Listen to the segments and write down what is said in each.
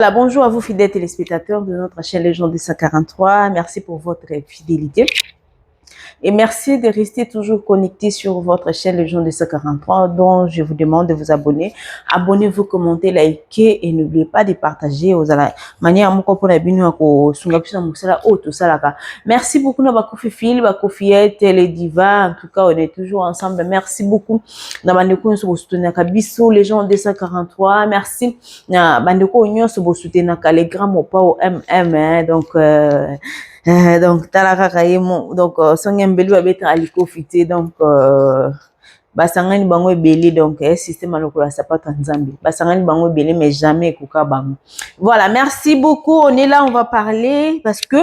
Voilà, bonjour à vous fidèles téléspectateurs de notre chaîne Légende 243. Merci pour votre fidélité. Et merci de rester toujours connecté sur votre chaîne Légende 243 dont je vous demande de vous abonner. Abonnez-vous, commentez, likez et n'oubliez pas de partager aux ala manière à pour la bino ko sunga musala auto salaka. Merci beaucoup na bakofi fil bakofi télé diva, en tout cas on est toujours ensemble. Merci beaucoup na bandeko so soutenir ka biso Légende 243. Merci na bandeko nyonso bo soutenir ka les grands mots pas au MM donc talaka kayemo donc songembeli babeta aliko fité donc basangani bango ebele donc système alokola sapato nzambe basangani bango ebele mais jamais ekoka bango. Voilà, merci beaucoup. On est là, on va parler parce que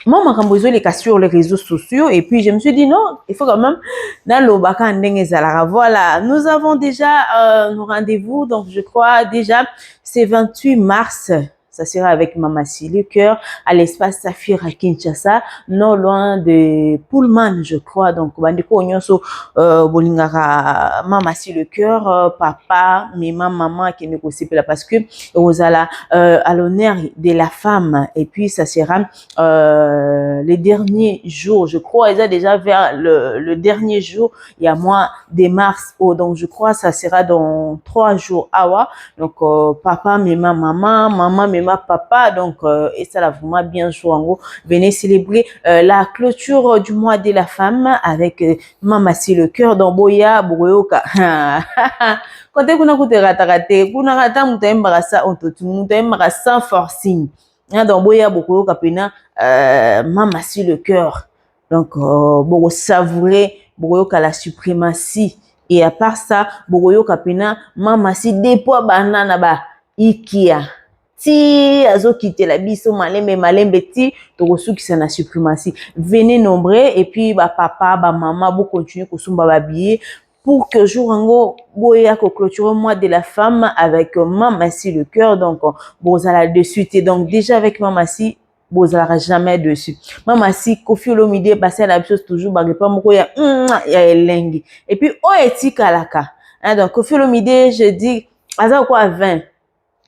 moi makambo les cas sur les réseaux sociaux et puis je me suis dit non, il faut quand même dans l'obaka ndenge zalara. Voilà, nous avons déjà nos rendez-vous, donc je crois déjà c'est 28 mars. Ça sera avec Mama Si le cœur à l'espace Saphir à Kinshasa, non loin de Pullman, je crois. Donc, bandeko nyonso bolingara Mama Si le cœur, papa, maman qui négocie là parce que vous allez à l'honneur de la femme. Et puis ça sera les derniers jours, je crois, ils ont déjà vers le dernier jour, il y a mois de mars. Oh, donc je crois ça sera dans 3 jours. Awa. Donc papa, maman, papa, donc et ça là vraiment bien joué en gros. Venez célébrer la clôture du mois de la femme avec Mama Si le cœur dans Boya Boyoka. Quand tu kuna kuterata kuna rata mutemba sa ontotu mutemba sans forcing. Dans Boya Boyoka pena Mama Si le cœur. Donc beaucoup savourer Boyoka la suprématie. Et à part ça, Boyoka pena Mama Si depo banana ba ikia. Ti azo quitter la biso malembe ti tokosu qui na suprématie. Venez nombreux et puis ba papa ba maman bo continuer ko sumba ba billet pour que jour ngo boya ko clôturer mois de la femme avec Mama Si le cœur. Donc bozala dessus et donc déjà avec Mama Si bozala jamais dessus. Mama Si Koffi Olomide passer la chose toujours ba pas moko ya elengi et puis o etika laka. Hein, donc Koffi Olomide je dis aza quoi 20.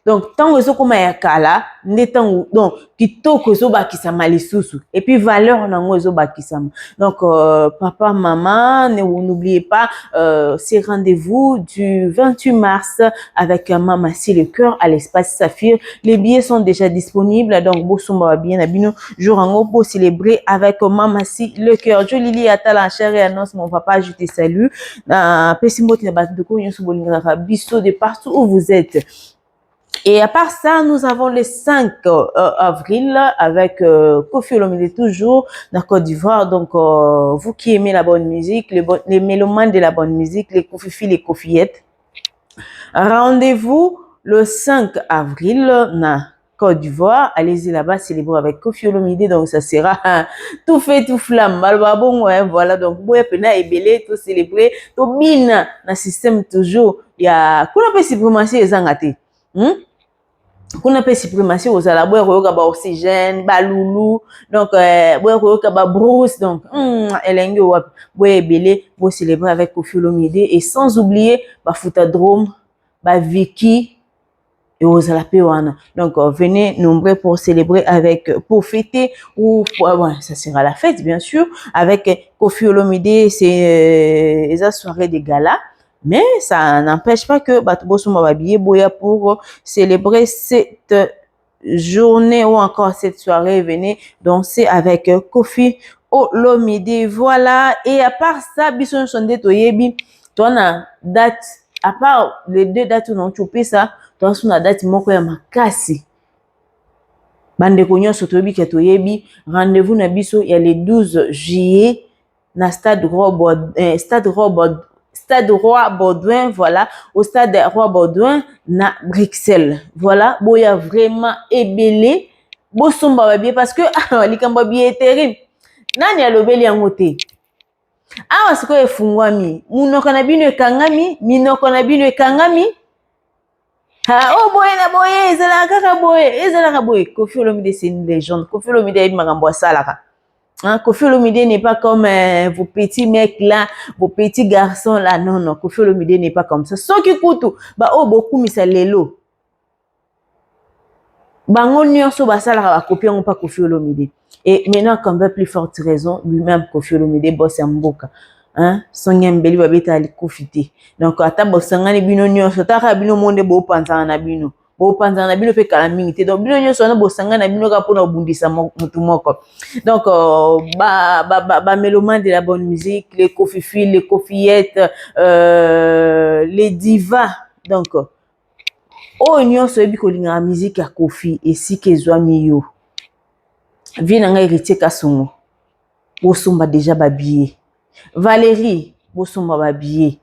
Donc tant que comme ya kala netango donc kitoko zo bakisama lisusu et puis valeur nango zo bakisama. Donc papa maman n'oubliez pas ces rendez-vous du 28 mars avec Mama Si le cœur à l'espace Saphir. Les billets sont déjà disponibles donc bosomba bien abino jour en pour célébrer avec Mama Si le cœur. Je Lili atala chérie annonce mon papa je te salue pesimot na batoko nyoso bolinga biso de partout où vous êtes. Et à part ça, nous avons le 5 avril avec Koffi Olomide toujours dans Côte d'Ivoire. Donc, vous qui aimez la bonne musique, les mélomanes de la bonne musique, les Kofifi, les Kofiettes, rendez-vous le 5 avril dans Côte d'Ivoire. Allez-y là-bas, célébrer avec Koffi Olomide. Donc, ça sera tout fait, tout flamme. Bon, ouais, voilà. Donc, boya pena et belé, tout célébrer, tout bien dans le système toujours. Il y a, qu'on appelle suprématie et zangate. Qu'on appelle suprématie aux ala boya koyoka ba oxygène ba loulou donc boya koyoka ba brousse donc elengi wap boya ebele bo célébrer avec Koffi Olomide et sans oublier ba Footadrome ba Vicky et aux ala pewana. Donc venez nombreux pour célébrer avec pour fêter ou ouais, ça sera la fête bien sûr avec Koffi Olomide. C'est les soirées de gala. Mais ça n'empêche pas que Batuboso Mababiye Boya pour célébrer cette journée ou encore cette soirée, venez danser avec Koffi Olomide. Voilà. Et à part ça, Bison Sonde Toyebi, tu as date, à part les 2 dates où on chopé ça, tu as une date moko ya makasi. Bande konyo sotoyebi ke toyebi, rendez-vous na biso il y a le 12 juillet na Stade Roi Baudouin, voilà, au stade Roi Baudouin, na Bruxelles. Voilà, boya vraiment ebele, bosomba babie parce que likambo bien est terrible. Nani alobeli yangote? Awa siko efungwami, munoko na bino ekangami, minoko na bino ekangami. Oh boye na boye, ezalaka boye. Koffi Olomide c'est une légende. Koffi Olomide est makambo asalaka. Hein, Koffi Olomide n'est pas comme vos petits mecs là, vos petits garçons là. Non, non, Koffi Olomide n'est pas comme ça. Soki kutu, ba oh beaucoup misalelo. bango nyonso basala ba copie on pas Koffi Olomide. Et maintenant comme plus forte raison lui-même Koffi Olomide boss ya mboka. Hein, Sonia Mbeli babeta ali kofite. Donc ata bosangani bino nyonso taka bino monde bo panzana na bino. Bo panzana na bino pe kala mingi te. Donc bino nyonso na bosangana na bino ka pona obundisa mutu moko. Donc ba mélomane de la bonne musique, les Kofifi, les Kofiettes, les divas. Donc oh nyonso ebi kolinga musique ya Koffi esika ezwami yo. Vie na nga héritier Kasongo. Bosomba déjà babiye. Valérie, bosomba babiye.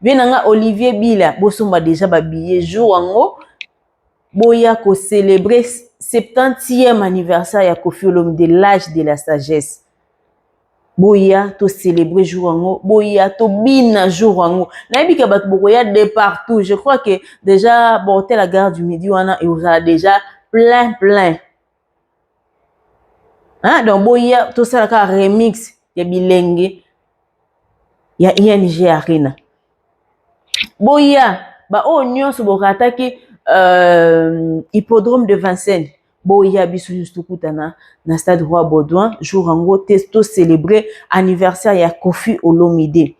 Vie na nga Olivier Bila, bosomba déjà babiye. Jour wango boya ko célébrer 70e anniversaire ya Koffi Olomide de l'âge de la sagesse. Boya to célébrer jour wango, boya to bina jour wango. Nayebi ka bato bokoya de partout. Je crois que déjà bon la gare du Midi wana et vous a déjà plein. Hein, donc boya to ça ka remix ya bilenge ya ING Arena. Boya ba o nyonso bokataki hippodrome de Vincennes. Boya biso juste kutana na stade Roi Baudouin jour ango testo célébrer anniversaire ya Koffi Olomide.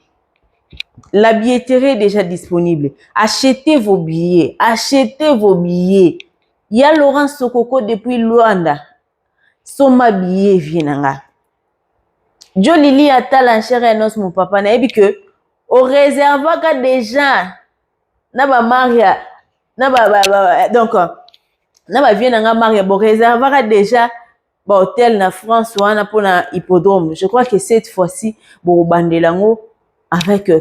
La billetterie est déjà disponible. Achetez vos billets. Il y a Laurent Sokoko depuis Luanda. Soma billet vienanga. Jo Lili atala chérie annonce mon papa na ebi que au réservoir déjà na ba Maria na ba donc na ba vienanga Maria bon réservoir déjà ba hôtel na France wana pour na hippodrome. Je crois que cette fois-ci bon bandelango avec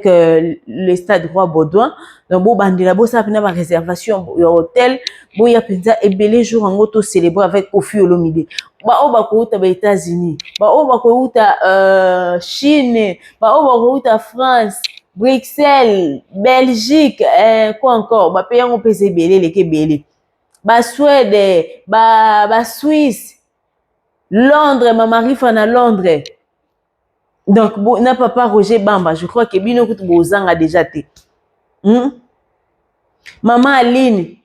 le stade Roi Baudouin. Donc bon bandela bo ça na ba réservation hôtel bo ya penza ebele jour en auto célébrer avec Koffi Olomide. Ba o ba ko uta ba États-Unis, ba o ba ko uta Chine, ba o ba ko uta France, Bruxelles, Belgique, quoi encore, ba pays on peut se belé les kebele. Ba Suède, ba Suisse, Londres, ma mari fa na Londres. Donc na papa Roger Bamba, je crois que bino kutu bozanga déjà té. Maman Aline,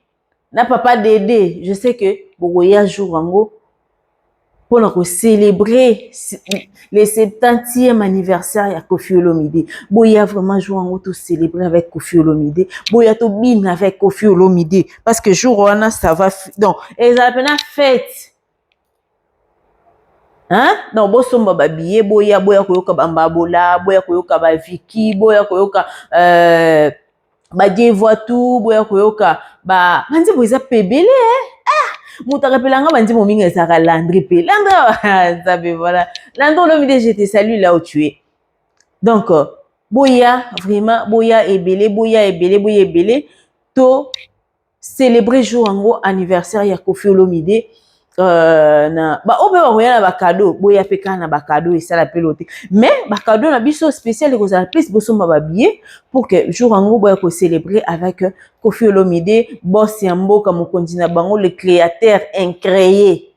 na papa Dédé, je sais que boya jour wango pour célébrer le 70e anniversaire ya Koffi Olomide. Boya vraiment jour wango to célébrer avec Koffi Olomide. Boya to bin avec Koffi Olomide parce que jour wana ça va donc et ça appelle fête. Hein? Non, bosomba ba billet, boya koyoka bambabola, boya koyoka ba Vicky, boya koyoka ba Dievoitou, boya koyoka ba manzi boza pebele muta rappelanga banzi mominga ezaka Landry pe. Landry ça be voilà. Landry Olomide je te salue là où tu es. Donc boya vraiment boya ebele to célébrer jour ango anniversaire ya Koffi Olomide. Na ba obe ba voyana ba cadeau boya peka na ba cadeau et ça la pelote mais ba cadeau na biso spécial ko za plus bosomba ba billet pour que jour ango boya ko célébrer avec Koffi Olomide boss ya mboka mokonzi na bango le créateur incréé.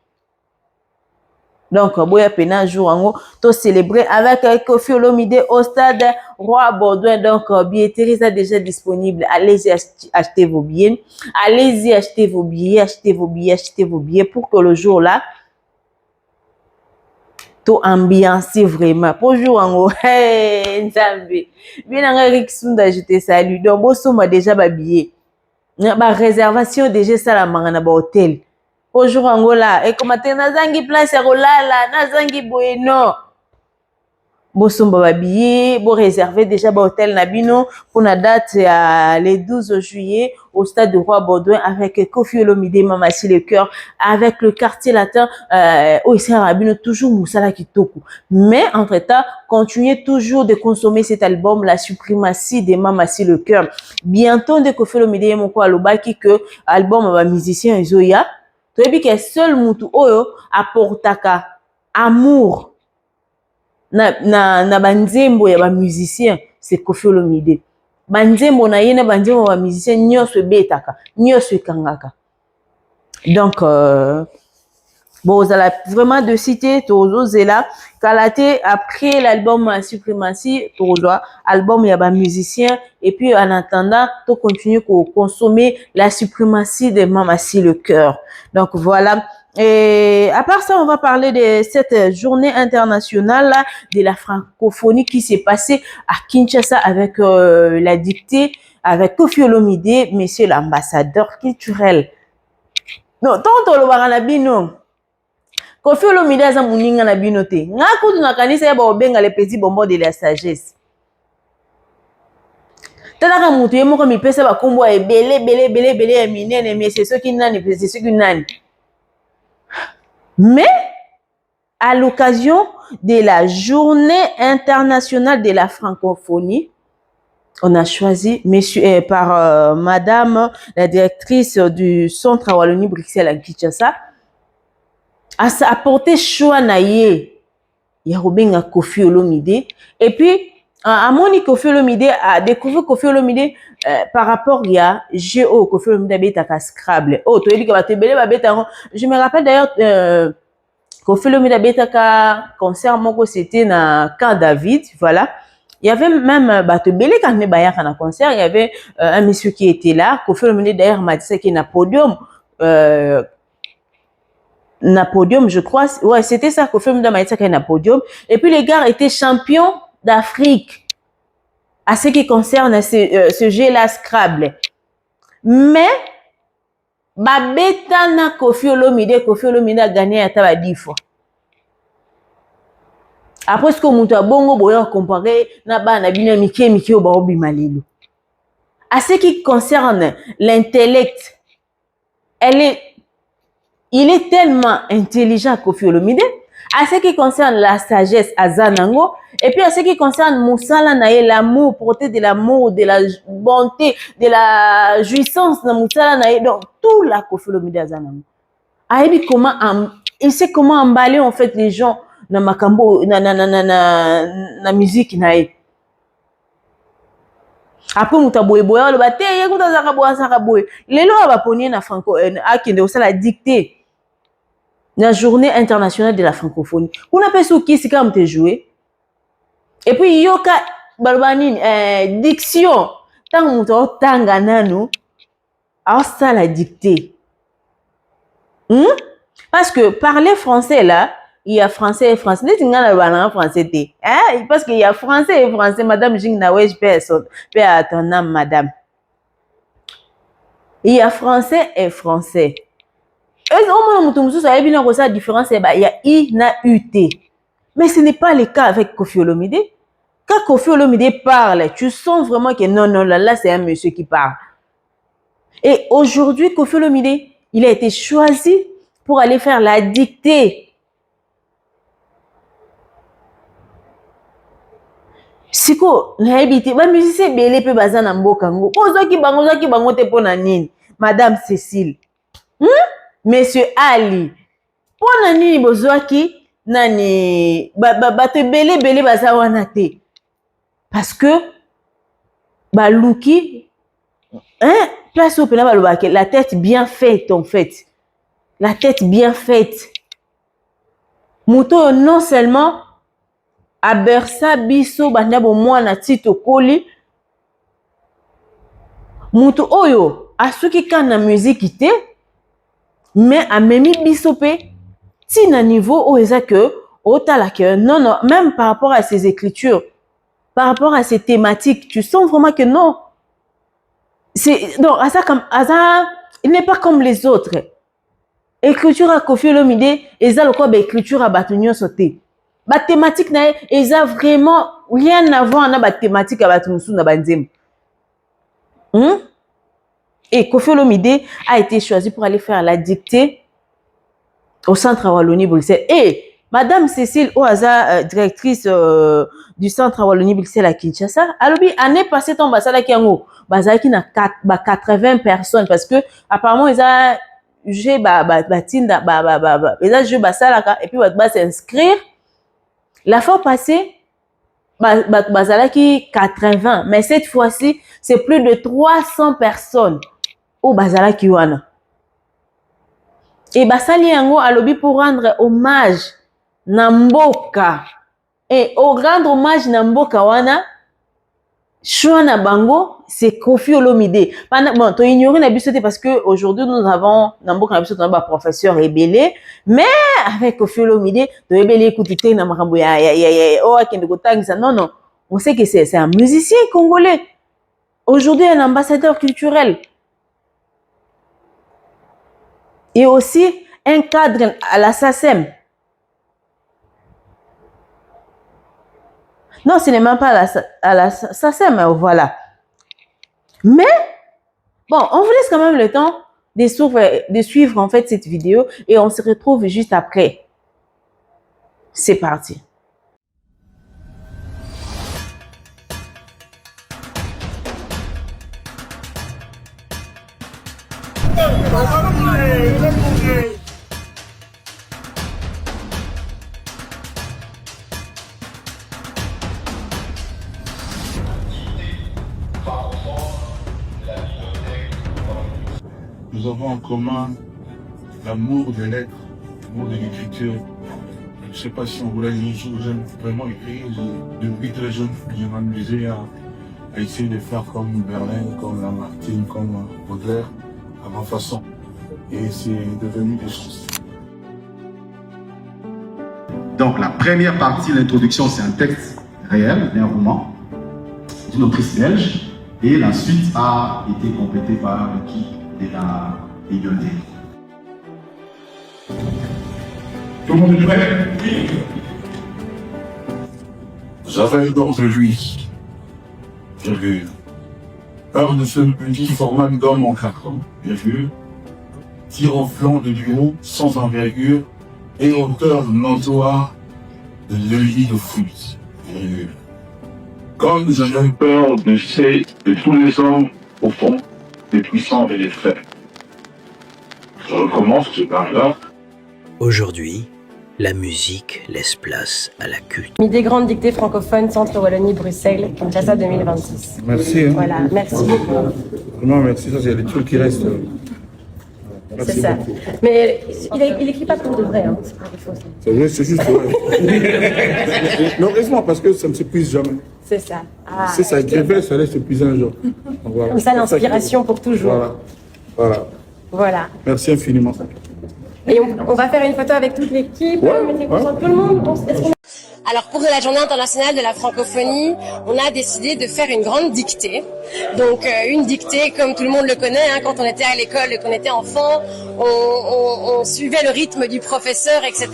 Donc boya pena jour ango to célébrer avec Koffi Olomide au stade Roi Baudouin. Donc billetterie est déjà disponible. Allez-y acheter vos billets. Allez-y acheter vos billets pour que le jour là to ambiance vraiment. Pour jour ango hey Nzambe. Bien nga Rixunda je te salue. Donc bosoma déjà ba billet. Ba réservation déjà ça la mangana ba hôtel. Bonjour Angola, et comme tu nazangi place ya kolala, nazangi bueno. Bosomba ba billet, bo réserver déjà ba hôtel Nabino pour la date le 12 juillet au stade de Roi Baudouin avec Koffi Olomide Mama si le cœur avec le quartier latin au Nabino toujours Moussala Kitoko. Mais entre-temps, continuez toujours de consommer cet album La Suprématie de Mama si le cœur. Bientôt de Koffi Olomide moko alobaki que album ba musicien Zoya tu sais que seul mutu oyo apportaka amour na banzembo ya ba musicien c'est Koffi Olomide. Banzembo na yena banzembo ba musicien nyonso betaka, nyonso ekangaka. Donc Bon, vous allez vraiment de citer Tozo Zela. Kalate, après l'album Suprématie, Tozo, album, il y a des musiciens. Et puis, en attendant, tu continues à consommer la suprématie des Mamassi le cœur. Donc, voilà. Et à part ça, on va parler de cette journée internationale là, de la francophonie qui s'est passée à Kinshasa avec la dictée, avec Koffi Olomide, monsieur l'ambassadeur culturel. Non, tant que le Koffi Olomide aza muninga na bino te. Nga kutu na kanisa ya baobenga le petit bonbon de la sagesse. Talaka mutu ye moko mipesa bakombo ya ebele ya minene mais c'est ceux qui nani c'est ceux qui nani. Mais à l'occasion de la journée internationale de la francophonie, on a choisi par madame la directrice du centre Wallonie Bruxelles à Kinshasa à apporter choix na ye ya kobenga Koffi Olomide et puis à moni Koffi Olomide a découvert Koffi Olomide par rapport à GO Koffi Olomide abetaka Scrabble oh to yebika bato ebele babeta. Je me rappelle d'ailleurs Koffi Olomide abetaka concert moko c'était na Camp David, voilà. Il y avait même bato ebele quand me bayaka na concert, il y avait un monsieur qui était là. Koffi Olomide d'ailleurs m'a dit qu'il na podium je crois. Ouais, c'était ça Koffi Olomide m'a dit qu'il na podium. Et puis les gars étaient champions d'Afrique à ce qui concerne ce jeu-là Scrabble. Mais babetana Koffi Olomide a gagné à taba 10 fois. Après ce que mutu abongo boya comparer na bana bina mike o baobi malelo. À ce qui concerne l'intellect, il est tellement intelligent Koffi Olomide. À ce qui concerne la sagesse Azanango, et puis à ce qui concerne Moussala Naye, l'amour, porter de l'amour, de la bonté, de la jouissance dans Moussala Naye, donc tout la Koffi Olomide Azanango. Il sait comment emballer en fait les gens dans makambo, na musique naye. Après mutaboye boya le bate yekuta zaka boye. Lelo abaponier na franco akende osala dictée. La journée internationale de la francophonie. On appelle ça qui c'est comme te jouer. Et puis yoka balbanine diction. Tant muto tanga nanu a ça la dictée. Parce que parler français là, il y a français et français. N'est-ce pas français parce qu'il y a français et français. Madame Jing Nawej paix à ton âme, madame. Il y a français et français. Il y a une différence, il y a I na UT. Mais ce n'est pas le cas avec Koffi Olomide. Quand Koffi Olomide parle, tu sens vraiment que non, là c'est un monsieur qui parle. Et aujourd'hui, Koffi Olomide, il a été choisi pour aller faire la dictée. Siko, na habité, ba musicien belé pe bazana mboka ngo. Ozaki bango te pona nini. Madame Cécile. Monsieur Ali. Pona nini bozwaki nani bato belé baza wana te. Parce que baluki place au pena balobake la tête bien faite en fait. La tête bien faite. Muto non seulement abersa biso banda bo mwana tito koli. Muto oyo asuki kana musique te mais amemi biso pe ti na niveau o eza que otala que non même par rapport à ses écritures, par rapport à ses thématiques, tu sens vraiment que non. C'est non, il n'est pas comme les autres. Écriture à Koffi Olomide, eza lokwa ba écriture à bato nyonso te. Ba thématique na eza vraiment rien à voir na ba thématique à bato musu na banzema. Et Koffi Olomide a été choisi pour aller faire la dictée au centre Wallonie Bruxelles. Et Madame Cécile Oaza, directrice du centre Wallonie Bruxelles à Kinshasa, alobi année passée ton basala ki yango bazaki na 80 personnes parce que apparemment ils a jeu batinda ils a jeu basala et puis va s'inscrire. La fois passée bazalaki 80 mais cette fois-ci c'est plus de 300 personnes au bazalaki wana. Et basali yango alobi pour rendre hommage na mboka. Et au rendre hommage na mboka wana, choix na bango, c'est Koffi Olomide. Bon, tu ignoré na biso parce que aujourd'hui nous avons na mboka na biso un professeur rebelle, mais avec Koffi Olomide, tu rebelle écouter na makambo oh akende kotangisa. Non non, on sait que c'est un musicien congolais. Aujourd'hui un ambassadeur culturel. Et aussi un cadre à la SACEM. Non, ce n'est même pas à la SACEM, voilà. Mais, bon, on vous laisse quand même le temps de suivre en fait cette vidéo et on se retrouve juste après. C'est parti. Nous avons en commun l'amour des lettres, l'amour de l'écriture. Je ne sais pas si on voulait dire une chose, j'aime vraiment écrire. Depuis très jeune, je m'amusais à essayer de faire comme Berlin, comme Lamartine, comme Baudelaire, à ma façon. Et c'est devenu des choses. Donc la première partie, l'introduction, c'est un texte réel, un roman d'une autrice belge. Et la suite a été complétée par l'équipe de la bibliothèque. Tout le monde est prêt? Oui. J'avais d'aujourd'hui, virgule, heure de ce petit format d'homme en carton, virgule, tir au flanc de duo sans envergure et hauteur notoire de l'œil de foot, virgule. Comme j'avais peur de tous les hommes, au fond, des puissants et des faibles. Je recommence ce par-là. Aujourd'hui, la musique laisse place à la culture. Des grandes dictées francophones, Centre Wallonie, Bruxelles, Kinshasa 2026. Merci. Hein. Voilà, merci beaucoup. Vraiment, merci. Ça, c'est les trucs qui restent. C'est ça. Beaucoup. Mais il écrit pas pour de vrai, hein. C'est pas des fausses. C'est vrai, c'est juste vrai. Non, laisse-moi, parce que ça ne s'épuise jamais. C'est ça. Ah, Si ça écrivait, ça allait s'épuiser un jour. Donc, voilà. Comme ça, l'inspiration pour toujours. Voilà. Voilà. Voilà. Merci infiniment. Et on va faire une photo avec toute l'équipe. Ouais, Mettez ouais. tout le monde. Alors pour la journée internationale de la francophonie, on a décidé de faire une grande dictée. Donc une dictée comme tout le monde le connaît, hein, quand on était à l'école et qu'on était enfant, on suivait le rythme du professeur, etc.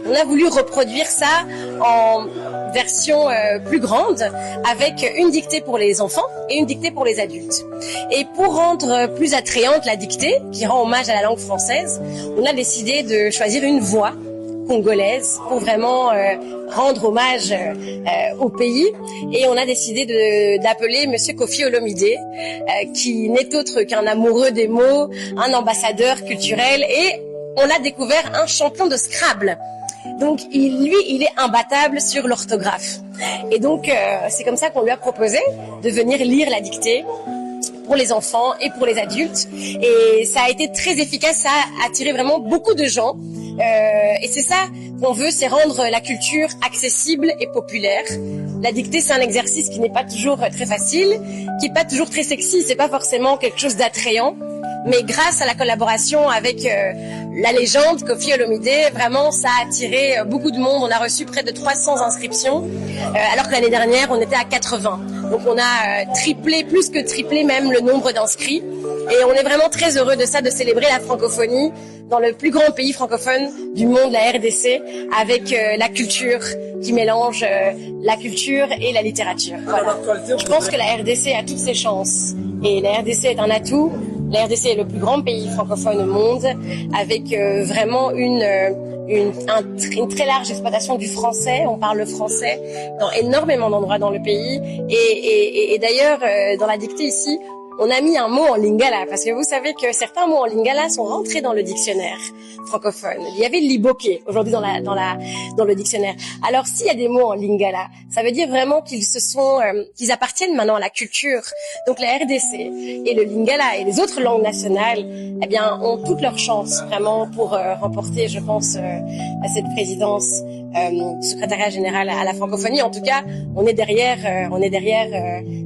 On a voulu reproduire ça en version plus grande, avec une dictée pour les enfants et une dictée pour les adultes. Et pour rendre plus attrayante la dictée, qui rend hommage à la langue française, on a décidé de choisir une voix congolaise pour vraiment rendre hommage au pays, et on a décidé d'appeler Monsieur Koffi Olomide, qui n'est autre qu'un amoureux des mots, un ambassadeur culturel, et on a découvert un champion de Scrabble. Donc il est imbattable sur l'orthographe, et donc c'est comme ça qu'on lui a proposé de venir lire la dictée pour les enfants et pour les adultes, et ça a été très efficace, ça a attiré vraiment beaucoup de gens. Et c'est ça qu'on veut, c'est rendre la culture accessible et populaire. La dictée, c'est un exercice qui n'est pas toujours très facile, qui n'est pas toujours très sexy, c'est pas forcément quelque chose d'attrayant. Mais grâce à la collaboration avec la légende Koffi Olomide, vraiment ça a attiré beaucoup de monde. On a reçu près de 300 inscriptions, alors que l'année dernière on était à 80. Donc on a triplé, plus que triplé même, le nombre d'inscrits. Et on est vraiment très heureux de ça, de célébrer la francophonie dans le plus grand pays francophone du monde, la RDC, avec la culture qui mélange la culture et la littérature. Voilà. Je pense que la RDC a toutes ses chances, et la RDC est un atout. La RDC est le plus grand pays francophone au monde, avec vraiment une très large exploitation du français. On parle le français dans énormément d'endroits dans le pays. Et d'ailleurs, dans la dictée ici, on a mis un mot en lingala, parce que vous savez que certains mots en lingala sont rentrés dans le dictionnaire francophone. Il y avait liboké aujourd'hui dans le dictionnaire. Alors s'il y a des mots en lingala, ça veut dire vraiment qu'ils appartiennent maintenant à la culture. Donc la RDC et le lingala et les autres langues nationales, eh bien, ont toutes leurs chances vraiment pour remporter, je pense, cette présidence du secrétariat général à la francophonie. En tout cas, on est derrière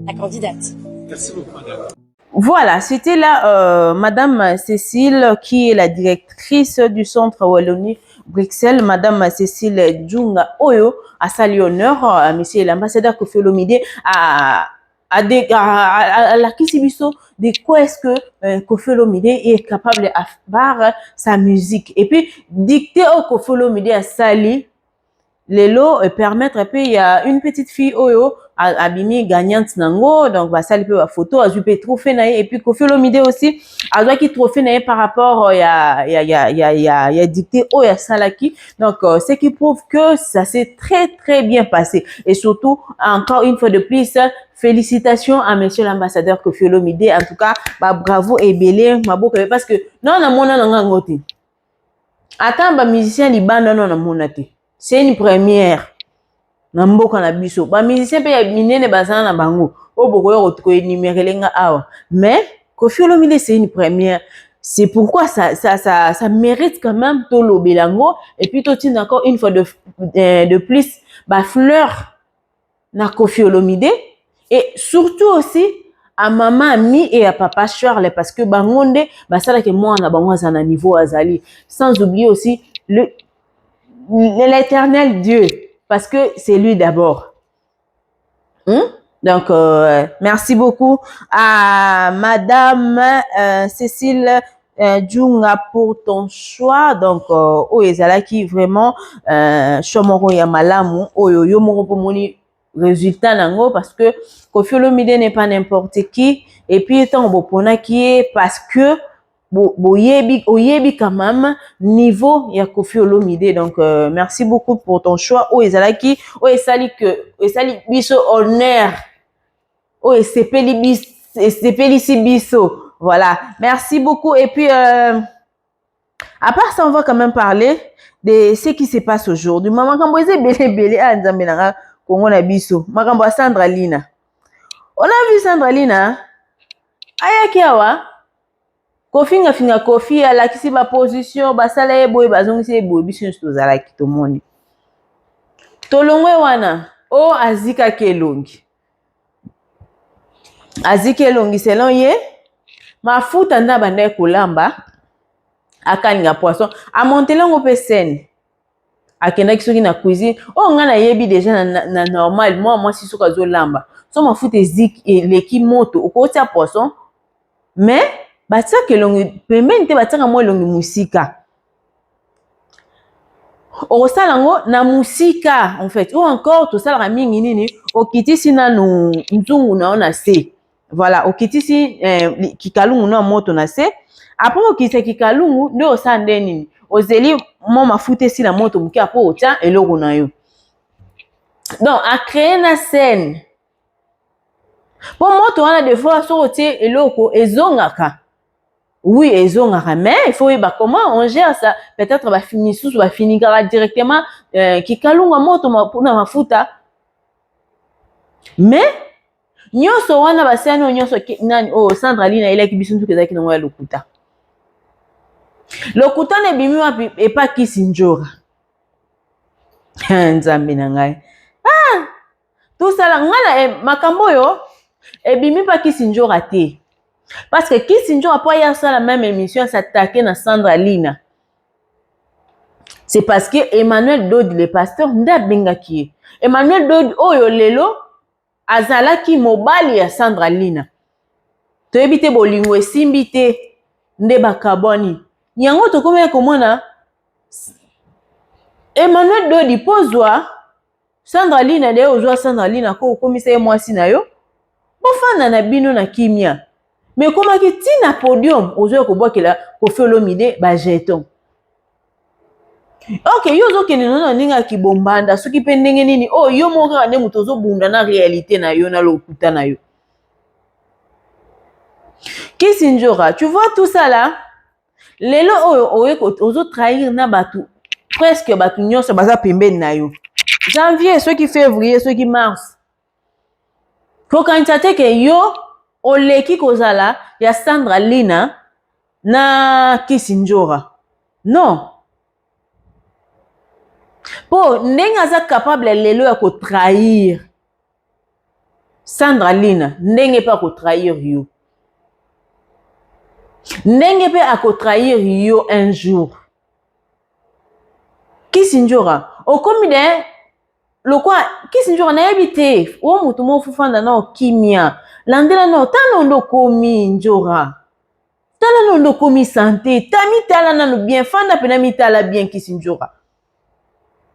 la candidate. Merci beaucoup, madame. Voilà, c'était là Madame Cécile qui est la directrice du centre Wallonie Bruxelles, Madame Cécile Djunga Oyo, à saluer honneur à Monsieur l'ambassadeur Koffi Olomide à la Kisibiso de quoi est-ce que Koffi Olomide est capable de faire sa musique. Et puis, dicter au Koffi Olomide à Sali, les lots permettre, et puis il y a une petite fille Oyo abimi gagnante nango, donc va sali peu la photo, a joué trophée nae, et puis Koffi Olomide aussi a joué qui trophée nae par rapport ya dicté Oya Salaki, donc ce qui prouve que ça s'est très bien passé, et surtout encore une fois de plus félicitations à monsieur l'ambassadeur Koffi Olomide. En tout cas bah bravo et belé maboko, parce que non na mona nanga ngote attends ba musicien libanda non na mona te. C'est une première. Namboka na biso. Ba musicien pe ya minene bazana na bango. O boko ko énumérer nga awa. Mais Koffi Olomide c'est une première. C'est pourquoi ça mérite quand même to lobelango, et puis to tine encore une fois de plus ba fleur na Koffi Olomide, et surtout aussi à maman Ami et à papa Charles, parce que bangonde ba sala ke moi na bango za na niveau azali, sans oublier aussi l'éternel Dieu, parce que c'est lui d'abord. Donc, merci beaucoup à Madame Cécile Djunga pour ton choix. Donc, Ezala qui vraiment Chomoro ya malamu, yo moro pomoni résultat nango, parce que Koffi Olomide n'est pas n'importe qui, et puis étant bopona qui est parce que oyebi quand même niveau ya Koffi Olomide. Donc merci beaucoup pour ton choix. Ezalaki esali biso honneur, esepeli biso. Voilà, merci beaucoup. Et puis à part ça, on va quand même parler de ce qui se passe aujourd'hui. Maman kamboise belé a nzambe na Kongo na biso. Makambo Sandra Lina. On a vu Sandra Lina ayaki awa finga Koffi alakisi ba position basala ye boye bazongisi ye boye biso nyonso tozalaki tomoni tolongwe wana azika kelongi selon ye mafuta nda banda kolamba akalinga poisson amontelango pe scène akendaki soki na cuisine nga na yebi déjà na normal moi si soka zolamba so mafuta eleki moto okotia poisson, mais batia kelongi pembeni te batiaka mo elongi musika okosala ngo na musika en fait, ou encore tosalaka mingi nini okitisi nanu nzungu na ona se, voilà okitisi kikalungu na moto na se, après okitisa kikalungu nde osala nde nini ozeli mo mafuta esi na moto moke apo otia eloko na yo. Donc a créer na scène po moto wana des fois so otie eloko ezongaka. Oui, ezongaka, mais il faut yeba comment on gère ça. Peut-être ba fini sous ba finikara directement kikalunga moto na mafuta. Mais nyoso wana basano nyoso nani Sandra Lina ile kibisuntu kezaki na lokuta. Lokuta ne bimi wapi e pa Kisinjora. Nzambe na ngai. Tout ça la ngana makambo yo e bimi pa Kisinjora te. Parce que Kisinjora n'a pas eu ça la même émission s'attaquer à Sandra Lina. C'est parce que Emmanuel Dodi, le pasteur, n'a bengaki. Emmanuel Dodi, oyo lelo, azalaki mobali ya Sandra Lina. To ebite bolingo esimbite nde bakaboni. Yango to komona komona Emmanuel Dodi pozwa Sandra Lina de ozwa Sandra Lina ko komisa ye mwasi na yo. Bofana na bino na kimia. Mais comment que tu na podium ozo ko bokela Koffi Olomide ba jeton. OK, yo zo ke nino ninga ki bombanda soki pe ndenge nini yo moka ne mutozo bunda na réalité na yo na lokuta na yo. Kisinjora, tu vois tout ça là? Lelo ozo trahir na batu presque batu nyonso baza pembeni na yo. Janvier, ceux qui février, ceux qui mars. Kokanisa te ke yo oleki kozala ya Sandra Lina na Kisinjora. Non. Po ndenge aza capable lelo ya ko trahir Sandra Lina, ndenge pa ko trahir yo. Ndenge pe ako trahir yo un jour. Kisinjora, okomi de lokwa Kisinjora na yebite o mutu mo fufanda na okimia. Landela no tano ndo komi njora. Tala ndo komi santé, tami tala na bien fanda pena mi tala bien Kisinjora.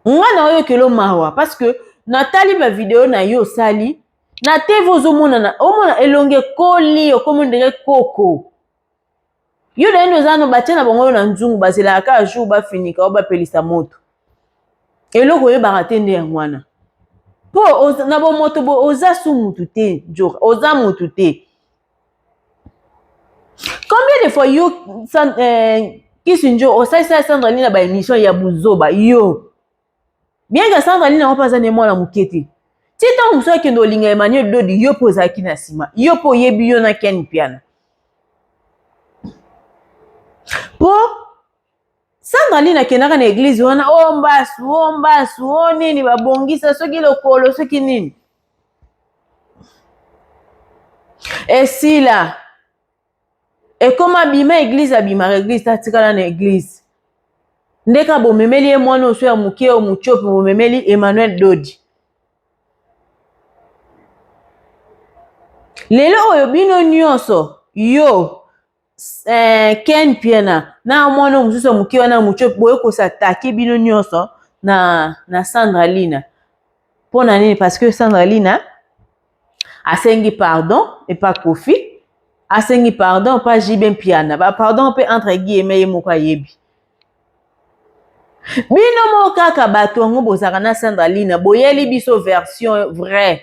Ngana oyo kelo mawa parce que natali ba vidéo na yo sali na TV ozomona na omona elonge koli okomondere koko. Yo da ndo zano batia na bongo na nzungu bazela ka jour ba finika ba pelisa moto. Eloko ye barate nde ngwana. Po na bo moto bo oza su mutu te njora, oza mutu te. Combien de fois yo Kisinjora osaisa Sandra Lina ba émission ya buzoba yo. Bien que Sandra Lina on pas ne mwana mukete. Ti tant muso ke ndo linga Emmanuel Dodi yo poza ki na sima. Yo po yebi yo na Ken Piana. Po Sandra Lina kenaka na église wana ombasu nini babongisa soki lokolo soki nini. Esila ekoma bima église abima église tatikala na église. Ndeka bomemeli ye mwana oso ya muke o muchopi bomemeli Emmanuel Dodi. Lelo oyo bino nyonso yo Ken Piana na mwana mususu muke wana muchopi boye ko s'attaquer bino nyonso na Sandra Lina. Pona nini parce que Sandra Lina asengi pardon et pas Kofi. Asengi pardon pas Jiben Piana. Ba pardon pe entre guillemets ye moko yebi. Bino mo kaka bato ngo bozaka na Sandra Lina boyeli biso version vraie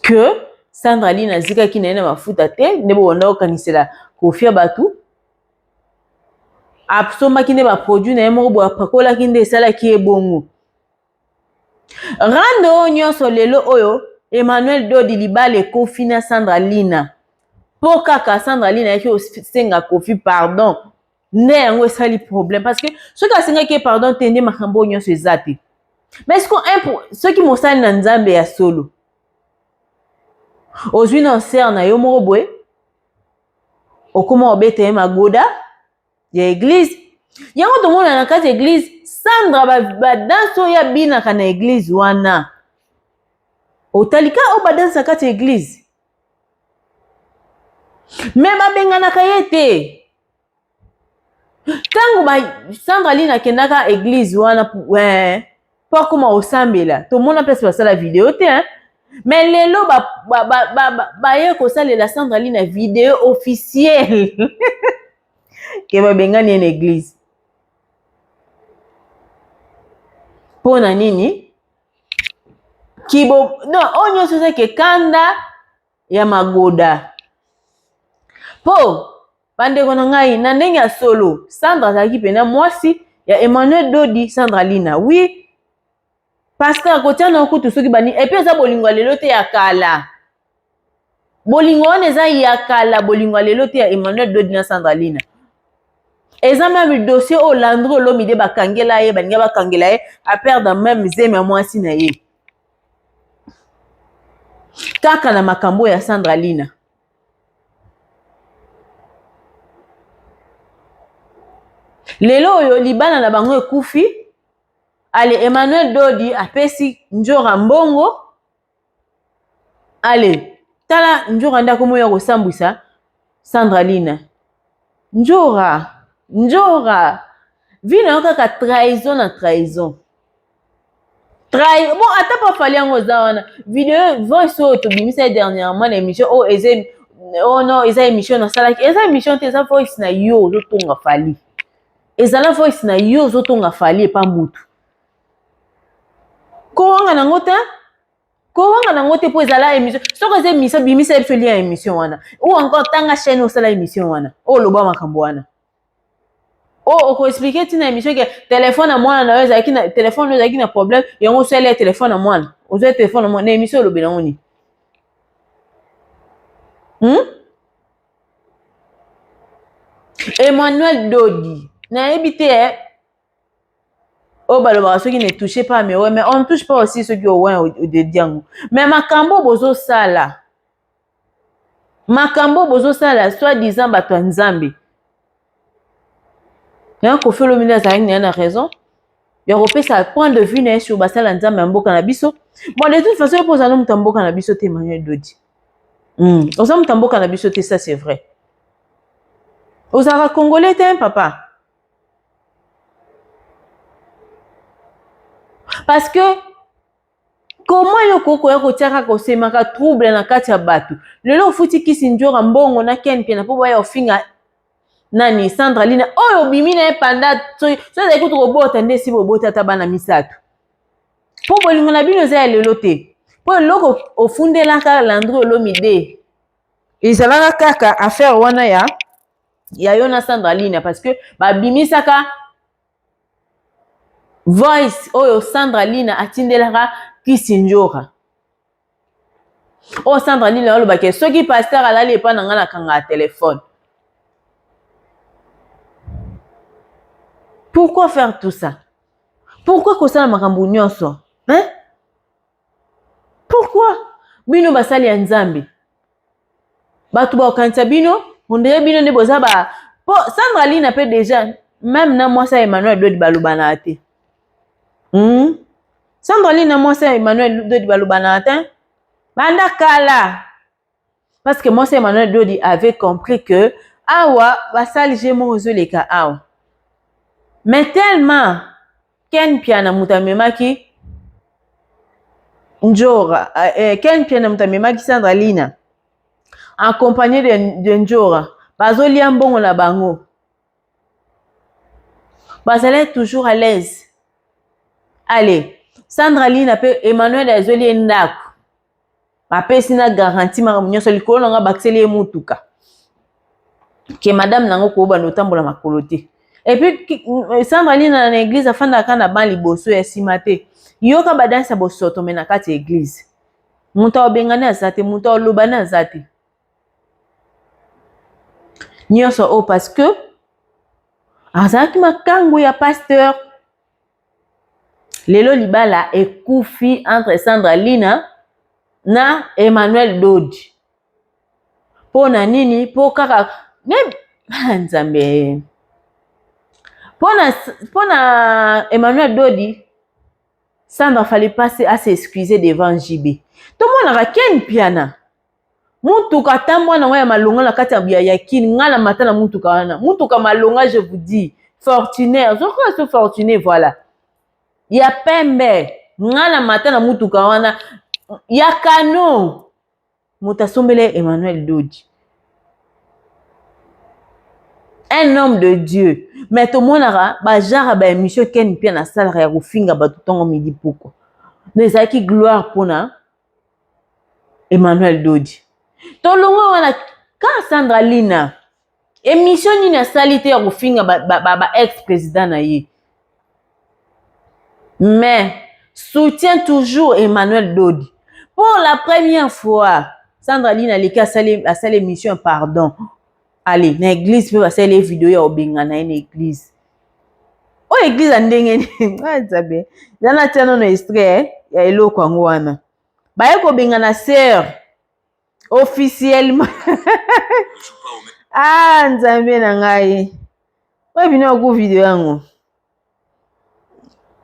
que Sandra Lina zika ki na mafuta te ne bonda okanisela Kofi batu absomba ki ne ba produit na mo bo apakola ki nde sala ki ebongo rando nyonso lelo oyo Emmanuel Dodi libale Kofi na Sandra Lina po kaka Sandra Lina yaki osenga Kofi pardon. Ne yango esali problème parce que ceux qui asenga ki pardon tende makambo nyonso ezate. Mais est-ce qu'on ceux qui mosali na nzambe ya solo ozwi na ser na yo moko boye okoma obete ye magoda ya église yango tomona na kati église Sandra badanso ya binaka na église wana otalika o badansa kati église mais babenganaka ye te. Tango Sandra Lina kendaka église wana pour comment osambela to mona place passer la vidéo te hein mais lelo ba ko sala la Sandra Lina vidéo officielle ke ba bengani en église pona nini kibo non onyo sose ke kanda ya magoda po bande kona ngai na ndenge ya solo Sandra zaki pena mwasi ya Emmanuel Dodi Sandra Lina oui pasteur kotia na kutu soki bani et puis za bolingo lelo te ya kala bolingo wana eza ya kala bolingo lelo te ya Emmanuel Dodi na Sandra Lina eza même dossier o landro lo mide bakangela ye baninga bakangela ye a perdre même zeme ya mwasi na ye kaka na makambo ya Sandra Lina. Lelo oyo libana na bango ekufi ale Emmanuel Dodi apesi njora mbongo ale tala njora ndako moyo kosambwisa Sandra Lina njora vina kaka trahison na trahison bon ata pa fali yango za wana vidéo voice oyo tobimisa dernièrement na émission oh eze oh non eza émission na salaki eza émission te eza voice na yo ozotonga fali ezala voice na yo ozotonga fali epa mutu ko wanga nango te Kowanga nango te po ezala émission. Soko ze émission bimisa biso lia émission wana. Ou encore tanga chaîne osala émission wana. O loba makambo wana. O oko expliquer tina émission ke téléphone à moi na ezaki na téléphone ezaki na problème yango so le téléphone à moi. Ozo téléphone à moi na émission lobe nango ni. Emmanuel Dodi. Na ebité oh baloba ceux qui ne touchaient pas mais ouais mais on ne touche pas aussi ceux qui ont ouais de diango. Mais makambo bozo sala. Makambo bozo sala soit disant bato nzambe. Y'a ko fait le ministre avec n'a raison. Il repère sa point de vue n'est sur basala nzambe mboka na biso. Bon de toute façon il pose un homme tamboka na biso te Emmanuel Dodi. Aux hommes tamboka na biso te ça c'est vrai. Aux Arabes congolais t'es un papa. Parce que comment yoko ko tiaka ko semaka trouble na kati ya bato. Lelo futi kisinjora mbongo na ken pena po baya ofinga nani Sandra Lina oyo bimina panda so za ikutu ko bota ndesi bo bota tabana misato. Po bolingo na bino za lelo te. Po loko ofundela ka landro lomide. Ezalaka kaka affaire wana ya yona Sandra Lina parce que ba bimisaka voice oyo Sandra Lina atindelaka kisinjora. Oh Sandra Lina oloba ke soki pasteur alali epa na ngana kanga téléphone. Pourquoi faire tout ça? Pourquoi kosala makambo nyonso? Hein? Pourquoi? Bino basali ya nzambe. Batu ba okanisa bino, ondeye bino ne boza ba po Sandra Lina pe déjà même na moi ça Emmanuel Dodi balubana ate. Sandra Lina moi ça Emmanuel Dodi balubana ate. Banda kala. Parce que moi ça Emmanuel Dodi avait compris que awa basali jemo ozoleka awa. Mais tellement Ken Piana mutamemaki Njora Ken Piana mutamemaki Sandra Lina accompagné de Njora bazolia mbongo na bango bazalait toujours à l'aise. Allez Sandra Lina pe Emmanuel azoli ndako bapesi na garantie mara munyoso likolo nga bakseli mutuka ke madame nango ko ba notambola makolo te. Et puis Sandra Lina na église afanda kana ban liboso ya simate yoka badansa bosoto mena kati église muta obengana azate muta olobana azate nyonso o parce que azaki makango ya pasteur lelo libala ekufi entre Sandra Lina na Emmanuel Dodi pona nini po kaka même nzambe Pona Emmanuel Dodi, Sandra fallait passer à s'excuser devant JB. Tout le monde a Ken Piana. Mutuka tamwa na waya malonga la kati ya yakini ngala matana mutuka wana. Mutuka malonga je vous dis, fortunaire. Je crois que fortuné voilà. Ya pembe ngala matana mutuka wana ya kano. Mutasombele Emmanuel Dodi. Un homme de Dieu. Mais tout le monde a genre ba émission Ken Pia na salle ya kofinga ba tutongo midi poko. Neza ki gloire pona Emmanuel Dodi. Tolongo wana ka Sandra Lina. Émission ni na salite ya kofinga ba ex-président na ye. Mais soutient toujours Emmanuel Dodi. Pour la première fois, Sandra Lina leka a salé émission pardon. Allez, na église peut passer les vidéos ya obenga na une église. O église andenge ni. Nzabe. Yana tena no extrait ya eloko ngo wana. Ba yeko benga na sœur officiellement. Ah, nzambe na ngai. Wa bino ku vidéo yango.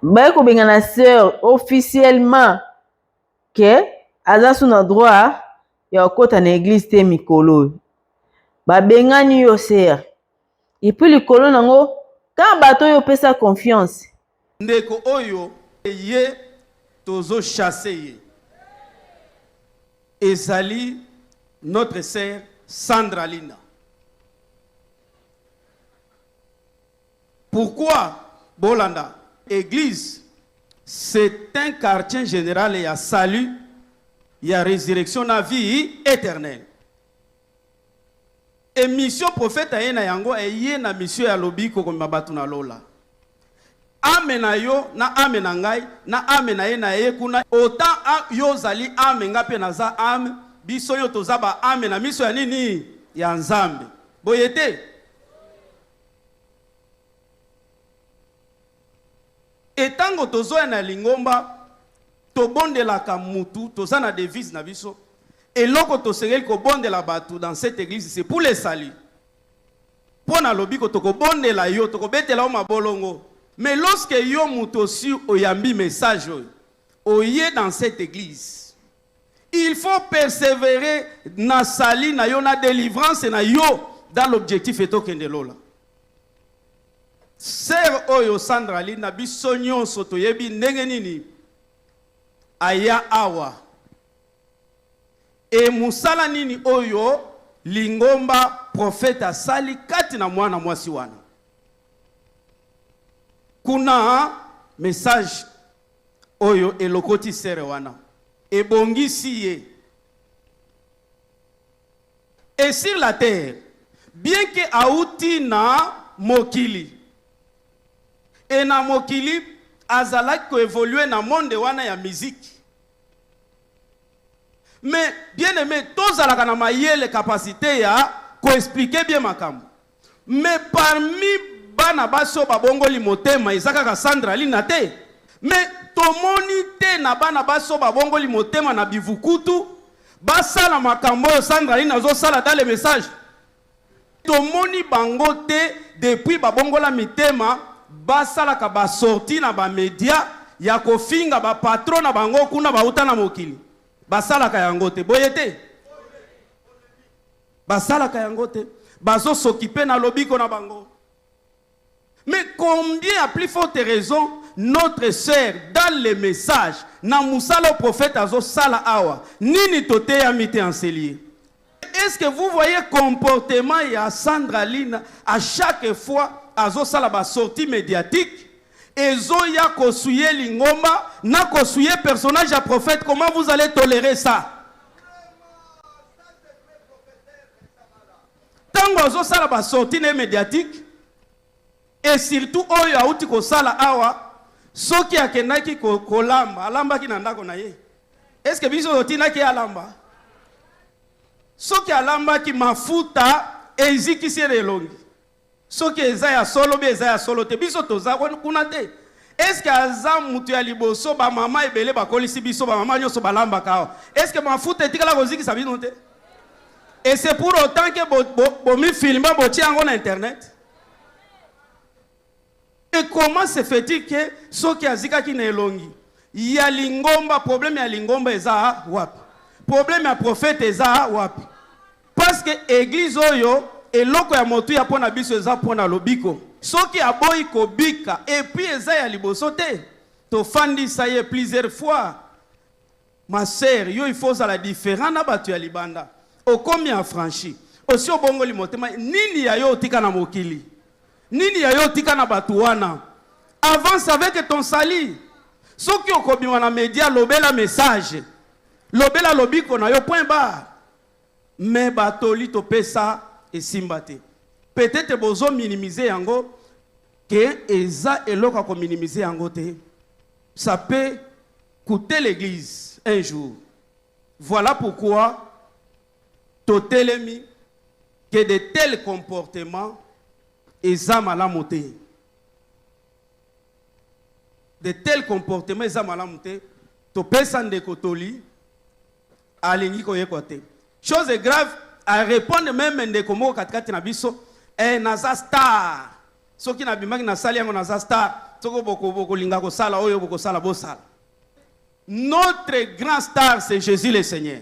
Ba yeko benga na sœur officiellement que aza suna droit ya kota na église te mikolo. Ba bengani yo ser. Et puis le colon nango quand bato yo pesa confiance. Ndeko oyo ye tozo chasser ye. Ezali notre sœur Sandra Lina. Pourquoi Bolanda? Église, c'est un quartier général et à salut il y a résurrection na vie éternelle. Et mission prophète aye na yango eye na mission ya lobiko ko mabatu na lola. Ame na yo na ame na ngai na ame na ye na ye kuna autant yo zali ame ngape na za ame biso yo tozaba ame na miso ya nini ya Nzambe. Boyete. Etango tozoya na lingomba tobondelaka mutu toza na devise na biso eloko tosengeli kobondela batu dans cette église c'est pour les salis. Pona lobiko tokobondela yo tokobetela o mabolongo. Mais lorsque yo mutu aussi oyambi message oye dans cette église, il faut persévérer na sali na yo na délivrance na yo dans l'objectif etokende lola. Sœur oyo Sandra Lina biso nyonso toyebi ndenge nini aya awa e musala nini oyo lingomba prophète asali kati na mwana mwasi wana. Kuna message oyo elokoti sere wana ebongisi ye. Et sur la terre, bien que auti na mokili et na mokili azalaki ko évoluer na monde wana ya musique. Mais bien aimé, tous alaka na mayele capacité ya ko expliquer bien makambo. Mais parmi bana baso babongoli motema ezaka ka Sandra Lina te. Mais tomoni te na bana baso babongoli motema na bivukutu basala makambo yo Sandra Lina zo sala dans les messages. Tomoni bango te depuis babongola mitema basala ka ba sorti na ba media ya kofinga ba patron na bango kuna bauta na mokili. Basala ka yango te boyete. Basala ka yango te bazo s'occuper na lobiko na bango. Mais combien à plus forte raison notre sœur dans les messages na musala prophète azo sala awa nini tote ya mité enselier. Est-ce que vous voyez comportement ya Sandra Lina à chaque fois azo sala ba sortie médiatique ezo ya kosuye lingomba na kosuye personnage ya prophète, comment vous allez tolérer ça? Tango azo sala ba sortie médiatique et surtout oyo auti ko sala awa soki akendaki kolamba alambaki na ndako na ye. Est-ce que biso otinaki alamba? Soki alambaki mafuta ezikisi elongi. Soki ezaya solo be ezaya solo te biso toza kuna te. Est-ce que aza mutu ya liboso ba mama ebele bakolisi biso ba mama nyoso balamba kawa? Est-ce que mafuta etikala kozikisa bino te? Et c'est pour autant que bomi filma boti yango na internet. Et comment se fait-il que soki azika ki na elongi ya lingomba problème ya lingomba eza wapi? Problème ya prophète eza wapi? Parce que église oyo eloko ya motu ya pona biso eza pona lobiko. Soki aboyi kobika et puis eza ya liboso te. To fandi ça y est plusieurs fois. Ma sœur, yo il faut ça la différence na batu ya libanda. O combien franchi? Aussi o bongo limotema nini ya yo tika na mokili? Nini ya yo tika na batu wana? Avance avec ton sali. Soki okobima na media lobela message. Lobela lobiko na yo point barre. Mais batoli to pesa et simbate. Peut-être bozo minimiser yango que eza eloko ko minimiser yango te. Ça peut coûter l'église un jour. Voilà pourquoi totelemi que de tels comportements eza malamu te. De tels comportements eza malamu te. To pesa ndeko toli alingi ko yekote. Chose grave à répondre même ndeko moko katikati na biso naza star. Soki na bimaki na sali yango naza star. Soko boko linga ko sala oyo boko sala bo sala. Notre grand star c'est Jésus le Seigneur.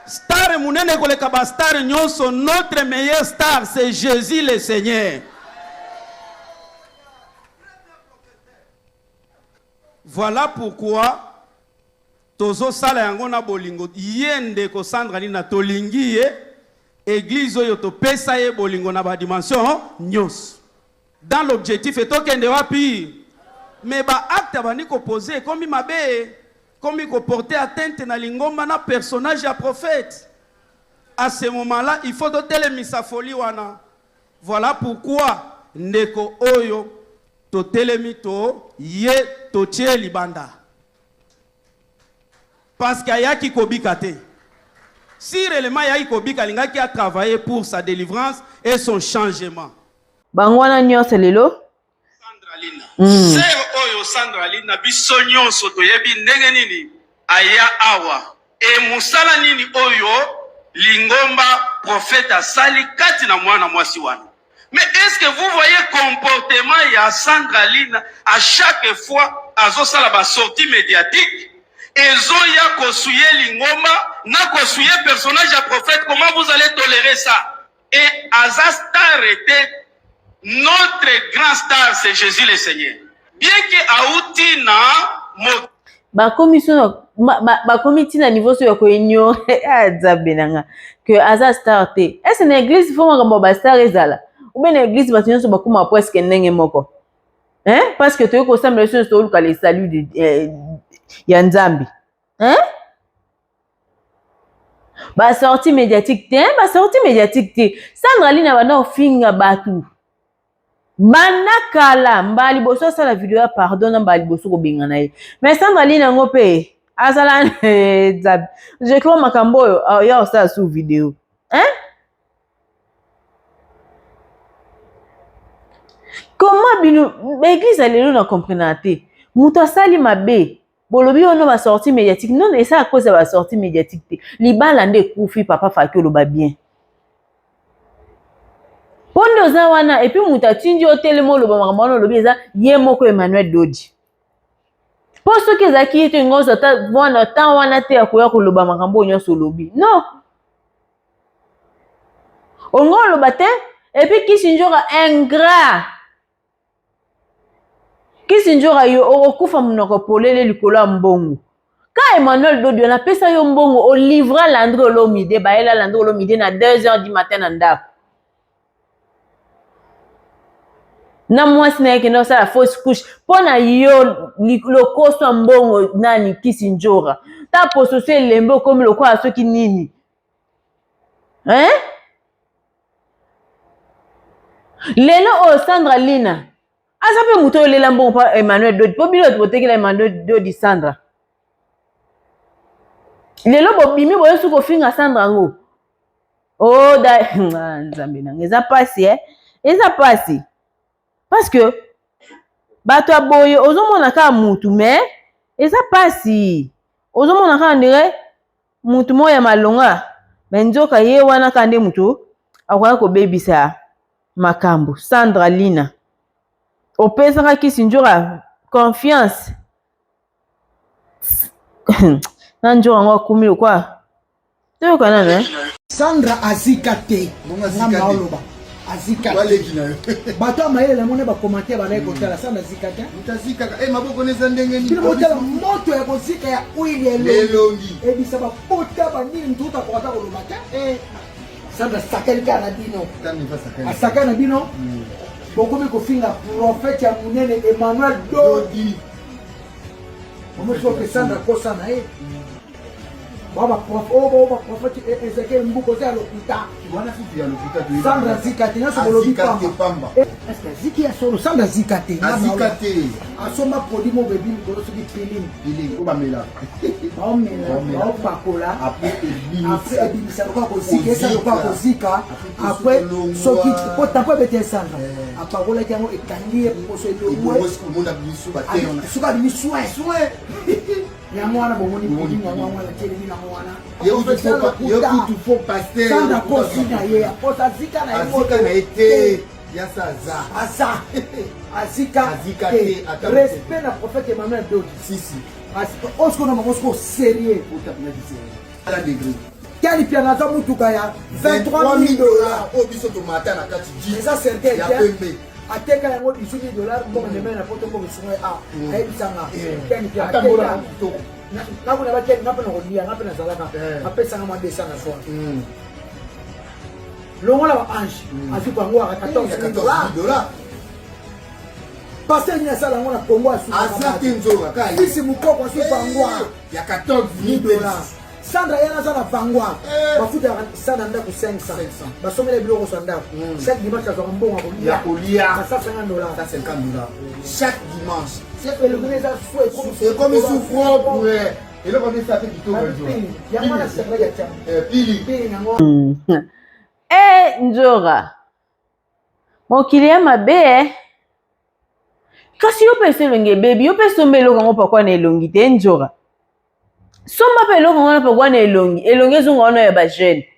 Star munene koleka ba star nyonso, notre meilleur star c'est Jésus le Seigneur. Voilà pourquoi tozo sala yango na bolingo yende ko Sandra Lina tolingi ye église oyo to pesa ye bolingo na ba dimension nyos dans l'objectif etokende wapi mais ba acte bani ko poser comme mabe comme il porter atteinte na lingomba na personnage à prophète. À ce moment-là, il faut doter les misafoli wana. Voilà pourquoi ndeko oyo to telemito ye to tie libanda. Parce qu'il y a qui kobikate. Si réellement il y a qui kobika qui a travaillé pour sa délivrance et son changement. Bangwana nyose lelo. Sandralina. Sero oyo Sandralina biso nyonso toyebi ndenge nini aya awa. E musala nini oyo lingomba prophète asali kati na mwana mwasi wana. Mais est-ce que vous voyez comportement ya Sandralina à chaque fois azosala ba sortie médiatique? Ezo ya kosuye lingomba na kosuye personnage ya prophète, comment vous allez tolérer ça? Et Azastar était notre grand star, c'est Jésus le Seigneur. Bien que Aouti na ba comité na niveau sur ko enyo azabenanga que Azastar te. Est-ce une église faut ngamba ba star ezala? Ou bien une église batinyo so bakuma presque ndenge moko. Hein? Parce que tu ko semble sur to le salut de ya Nzambi. Hein? Ba sortie médiatique te, ba sortie médiatique te. Sandralina bana ofinga batu. Banakala mbali boso sala vidéo ya pardon mbali boso ko bengana ye. Mais Sandralina ngope azala Nzambi. Je crois makambo yo ya osala sous vidéo. Hein? Comment bino l'église alelo na comprendre te. Muto sali mabe. Bolobi ono ba sortie médiatique. Non, et ça à cause de la sortie médiatique te. Libala nde kufi papa faki lo ba bien. Pondo za wana et puis muta tinji hotel mo lo ba makamano lo bieza ye moko Emmanuel Dodi. Posto ke zaki ete ngozo ta wana ta wana te akoya ko lo ba makambo nyonso lobi. Non. Ongo lo ba te et puis Kisinjora ingrat. Kisinjora yo okufa munoko polele likolo mbongo. Ka Emmanuel Dodi na pesa yo mbongo o livra Landry Olomide ba ela Landry Olomide na 2h du matin na ndako. Na mwasi na yake ndo sala fausse couche pona yo lokoso mbongo nani Kisinjora. Ta pososo elembo comme loko asoki nini. Hein? Lelo o Sandralina. Asape muto lela mbongo pa Emmanuel Dodi. Po bilo toteki la Emmanuel Dodi Sandra. Lelo bo bimi bo yesu ko finga Sandra ngo. Oh da Nzambe na ngeza pasi eza pasi. Parce que bato aboye ozomona ka mutu mais eza pasi. Ozomona ka ndire mutu moya malonga. Benzoka ye wana kande mutu akwaka ko bebisa makambo. Sandralina. Opesaka Kisinjora confiance. Nanjora ngo kumilo kwa. Teo kanana Sandra azikate. Ngama oloba. Azikate. Bato mayele mone ba commenter ba lay kotala Sandra azikate. Mutazika maboko neza ndenge ni. Bilo motala moto ya kozika ya uile lelongi. Ebisa ba pota ba nini ntuta kwa ta koloba ta. Sandra sakelika na bino. Asaka na bino. Bokomi kofinga prophète ya munene Emmanuel Dodi. Omoso ke Sandra kosa na e. Baba prophète Ezekiel mbuko za lokuta. Wana fifi ya lokuta tu. Sandra zikate na so lobi pamba. Est-ce que ziki ya solo Sandra zikate na zikate. Asoma produit mo bebi ngoro so ki pilim. Ko ba mela. Ba mela, ba pakola. Après ebimisa kwa kozika, esa kwa kozika. Après soki ko tapo bete Sandra. Apakola yango etangie poso elo. Ibo ko mona bisu ba te ona. Suka bisu soin. Ya mwana bomoni produit ya mwana tele ni na mwana. Yo tu faut passer. Sandra kosina ye, kozika na yemo na ete. Yasa za. Azika te. Respect na prophète Emmanuel Dodi. Si. Osko na mosko sérieux pour ta place. À la degré. Quel piano za mutuka ya $23,000 au biso to mata na kati ji. Ça c'est certain. Ya pembe. Ateka yango $18 pour me na poto pour me ai bisanga. Quel piano atambola to. Na kuna ba tena na rodia na pena zalaka. Apesa ngama 200 na soir. Longola ba ange. Afi kwa ngwa $14,000. pasteur ni asala ngo na Congo asu Azaki nzoga kai. Fisi mukoko asu vangwa Ya 14 $1000. Sandra yana za na vangwa. Mafuta Sandra ndako 500. Basomele biloko so ndako. Chaque dimanche azo mbongo kolia. Ya kolia. Ça $50. Ça $50. Chaque dimanche. C'est le gouvernement ça fouet comme il souffre pour et là on est ça fait du tout ya mwana sekla ya chama. Pili. Njora. Mokili ya mabe. Kasi yo pese elongi baby, yo pese somba eloko ngo pakwa na elongi te Njora. Somba pe eloko ngo na pakwa na elongi. Elongi ezongo wana ya ba jeune.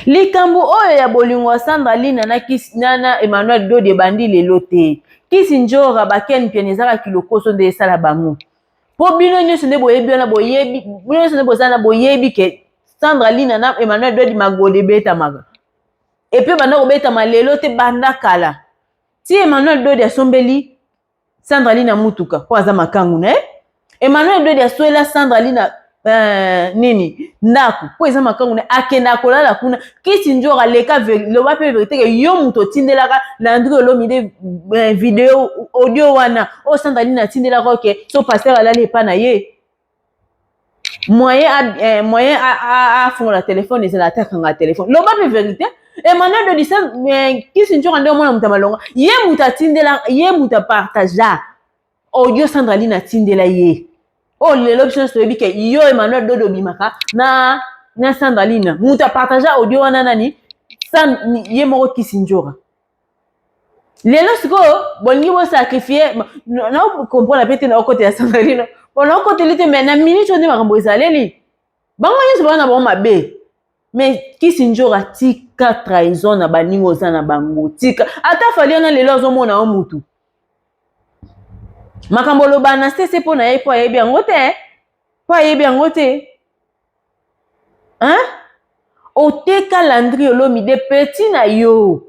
Likambo oyo ya bolingo Sandra Lina na Nana Emmanuel Dodi bandi lelo te. Kisi Njora baken piene zaka kilokoso nde esala bango. Po bino nyonso nde boyebi wana boyebi, bino nyonso nde bozana boyebi ke Sandra Lina na Emmanuel Dodi magode beta maga. Et puis banda kobeta malelo te banda kala. Ti Emmanuel Dodi asombeli Sandra Lina mutuka po aza makangu ne. Emmanuel Dodi asoela Sandra Lina nini ndako po eza makangu ne akenda kolala kuna kisi Njora leka lo ba pe vérité ke yo muto tindelaka Landry Olomide vidéo audio wana o Sandra Lina tindelaka ke so pasteur alali pa na ye moyen a fond la téléphone et la attaque en téléphone lo ba pe vérité Emmanuel Dodi ça kisi Njora nde mona muta malonga ye muta tindela ye muta partager audio Sandra Lina tindela ye. Oh, l'option c'est que yo Emmanuel Dodo bimaka na Sandra Lina. Muta partager audio wana nani ye moko Kisi Njora. Lelo siko bolingi bo sacrifier na comprendre la pete na côté ya Sandra Lina. Bon na côté lite mais na minute on makambo ezaleli. Bango yeso bana ba mabe. Mais Kisi Njora tika trahison na baningo za na bango tika. Ata fali na lelo zo mona mutu. Makambo loba na c'est pour na ye po yebi yango te. Po yebi yango te. Hein? Oteka Landry Olomide petit na yo.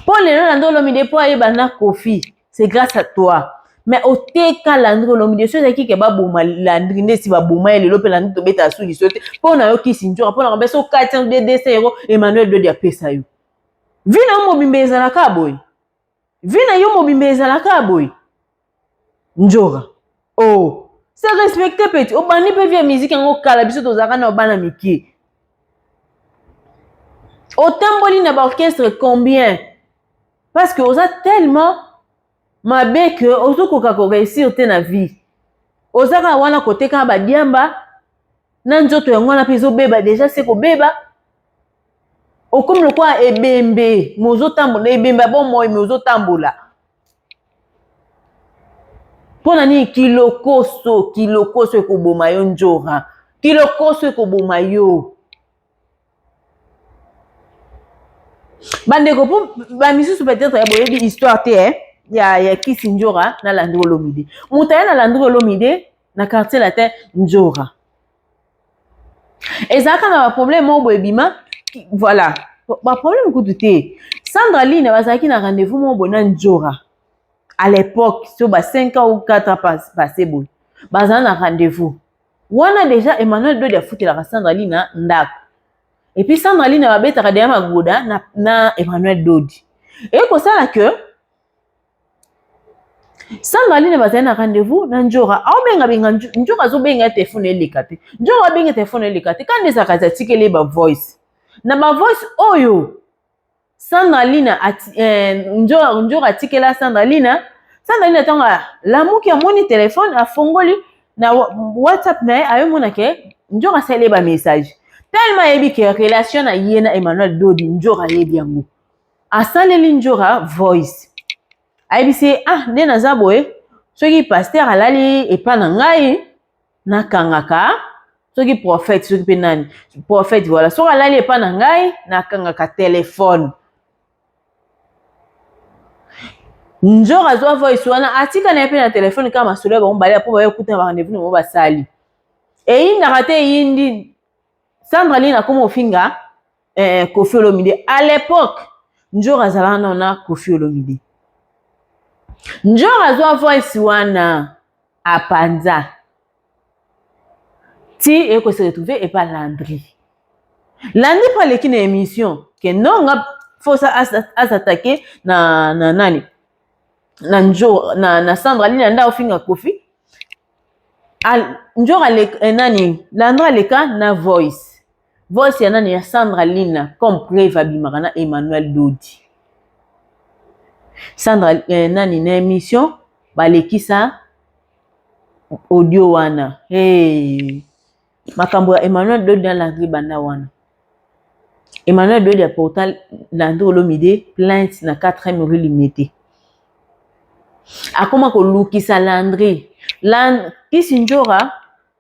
Po lelo Landry Olomide po yeba na Kofi. C'est grâce à toi. Mais oteka Landry Olomide so zaki ke ba boma Landry ndesi ba boma lelo pe Landry to beta suli sote. Po na yo Kisi Njora po na ba so 400 €, Emmanuel Dodi apesa yo. Vina mo bimbeza na kaboy. Vina yo mobimbe ezalaka boy. Njora. Oh, c'est respecté petit. O bani pe via musique ngo kala biso tozaka na bana miki. Otamboli na ba orchestre combien? Parce que oza tellement mabe que ozokoka ko réussir te na vie. Ozaka wana koteka ba diamba na nzoto yango na pizo beba déjà c'est ko beba. Okomi lokwa ebembe mozo tambola ebembe bon moy mozo tambola pona ni kilokoso ekoboma yo Njora kilokoso ekoboma yo bandeko po ba misusu peut-être ya boyebi histoire te ya Kisi Njora na Landry Olomide mutaya na Landry Olomide na quartier latin Njora ezaka na ba problème mo boyebima. Voilà. Ba problème ko douter. Sandra Lina bazaki na rendez-vous mo bona Njora. À l'époque, sur 5 ans ou 4 ans passé bon. Bazana na rendez-vous. Wana déjà Emmanuel Dodi a foutu la Sandra Lina ndako. Et puis Sandra Lina va beta kadea magoda na Emmanuel Dodi. Et comme ça que Sandra Lina bazana na rendez-vous na Njora. Au benga Njora zo benga téléphone elikate. Njora benga téléphone elikate quand des akazatike le ba voice. Na ma voice oyo Sandra Lina Njora atikela Sandra Lina tanga lamuki ya moni téléphone afongoli na WhatsApp na ayo mona ke Njora sele ba message tellement yebi ke relation na yena Emmanuel Dodi Njora yebi yango asaleli Njora voice ayebi se nde naza boye soki pasteur alali epa na ngai na kangaka soki prophète soki pe nani prophète voilà so alali epa na ngai na kangaka téléphone Njora zwa voice wana atika na pe na téléphone kama masolo ba mbali po ba yokuta ba rendez-vous no ba sali e inda rate yindi Sandra Lina comme ofinga Kofi Olomide à l'époque Njora zalana na Kofi Olomide Njora zwa voice wana apanza ti eko se retrouver et pas Landry Lundi pas les qui na émission que non faut ça à s'attaquer na nani na njo na Sandra Lina nda ofinga Kofi njora le nani Landra leka na voice ya nani ya Sandra Lina comme preuve bimaka na Emmanuel Dodi Sandra nani na émission balekisa audio wana makambo ya Emmanuel Dodi na Landry banda wana Emmanuel Dodi a portal Landry Olomide plainte na 4e rue Limité akoma ko lukisa Landry kisi njora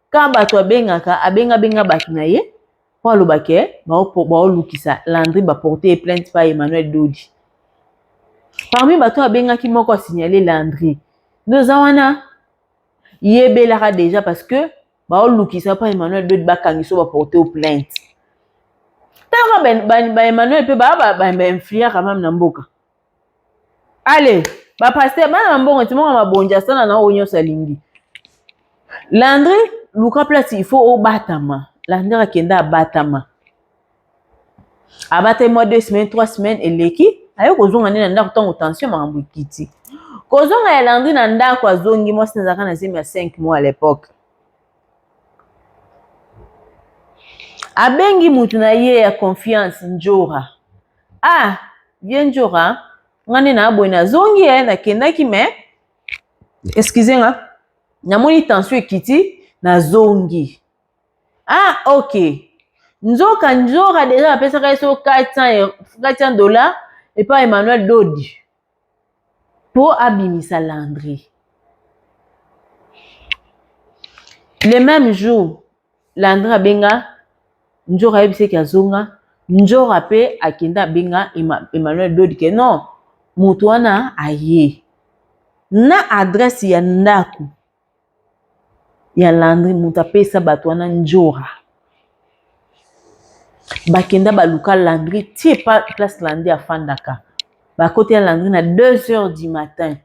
ka bato abenga bato na ye po alobake ba lukisa Landry ba porter plainte pa Emmanuel Dodi parmi bato abengaki moko signaler Landry ndoza wana yebelaka déjà parce que ba lukisa pa Emmanuel Dodi bakangiso ba porter plainte tanga ba Emmanuel pe ba influer quand même na mboka allez ba pasteur bana mbongo timonga mabonja sana na onyo salingi Landry luka place il faut obatama Landry akenda abatama abata moi 2 semaines 3 semaines eleki ayo kozonga nina ndako tango tension makambo ikiti kozonga ya Landry na ndako azongi moi sinazaka na zemi ya 5 mois à l'époque abengi mutu na ye ya confiance njora ye njora ngane na aboy na zongi na kendaki me excusez-moi namoni tension ekiti na zongi ok njora déjà apesaka yeso $400 et pas Emmanuel Dodi pour abimisa Landry le même jour Landry abenga njora yebiseki azonga njora pe akenda abenga Emmanuel Dodi ke non mutu wana aye na adresse ya ndako ya Landry mutu apesa bato wana njora bakenda baluka Landry tie pa place Landry afandaka bakote ya Landry na 2h du matin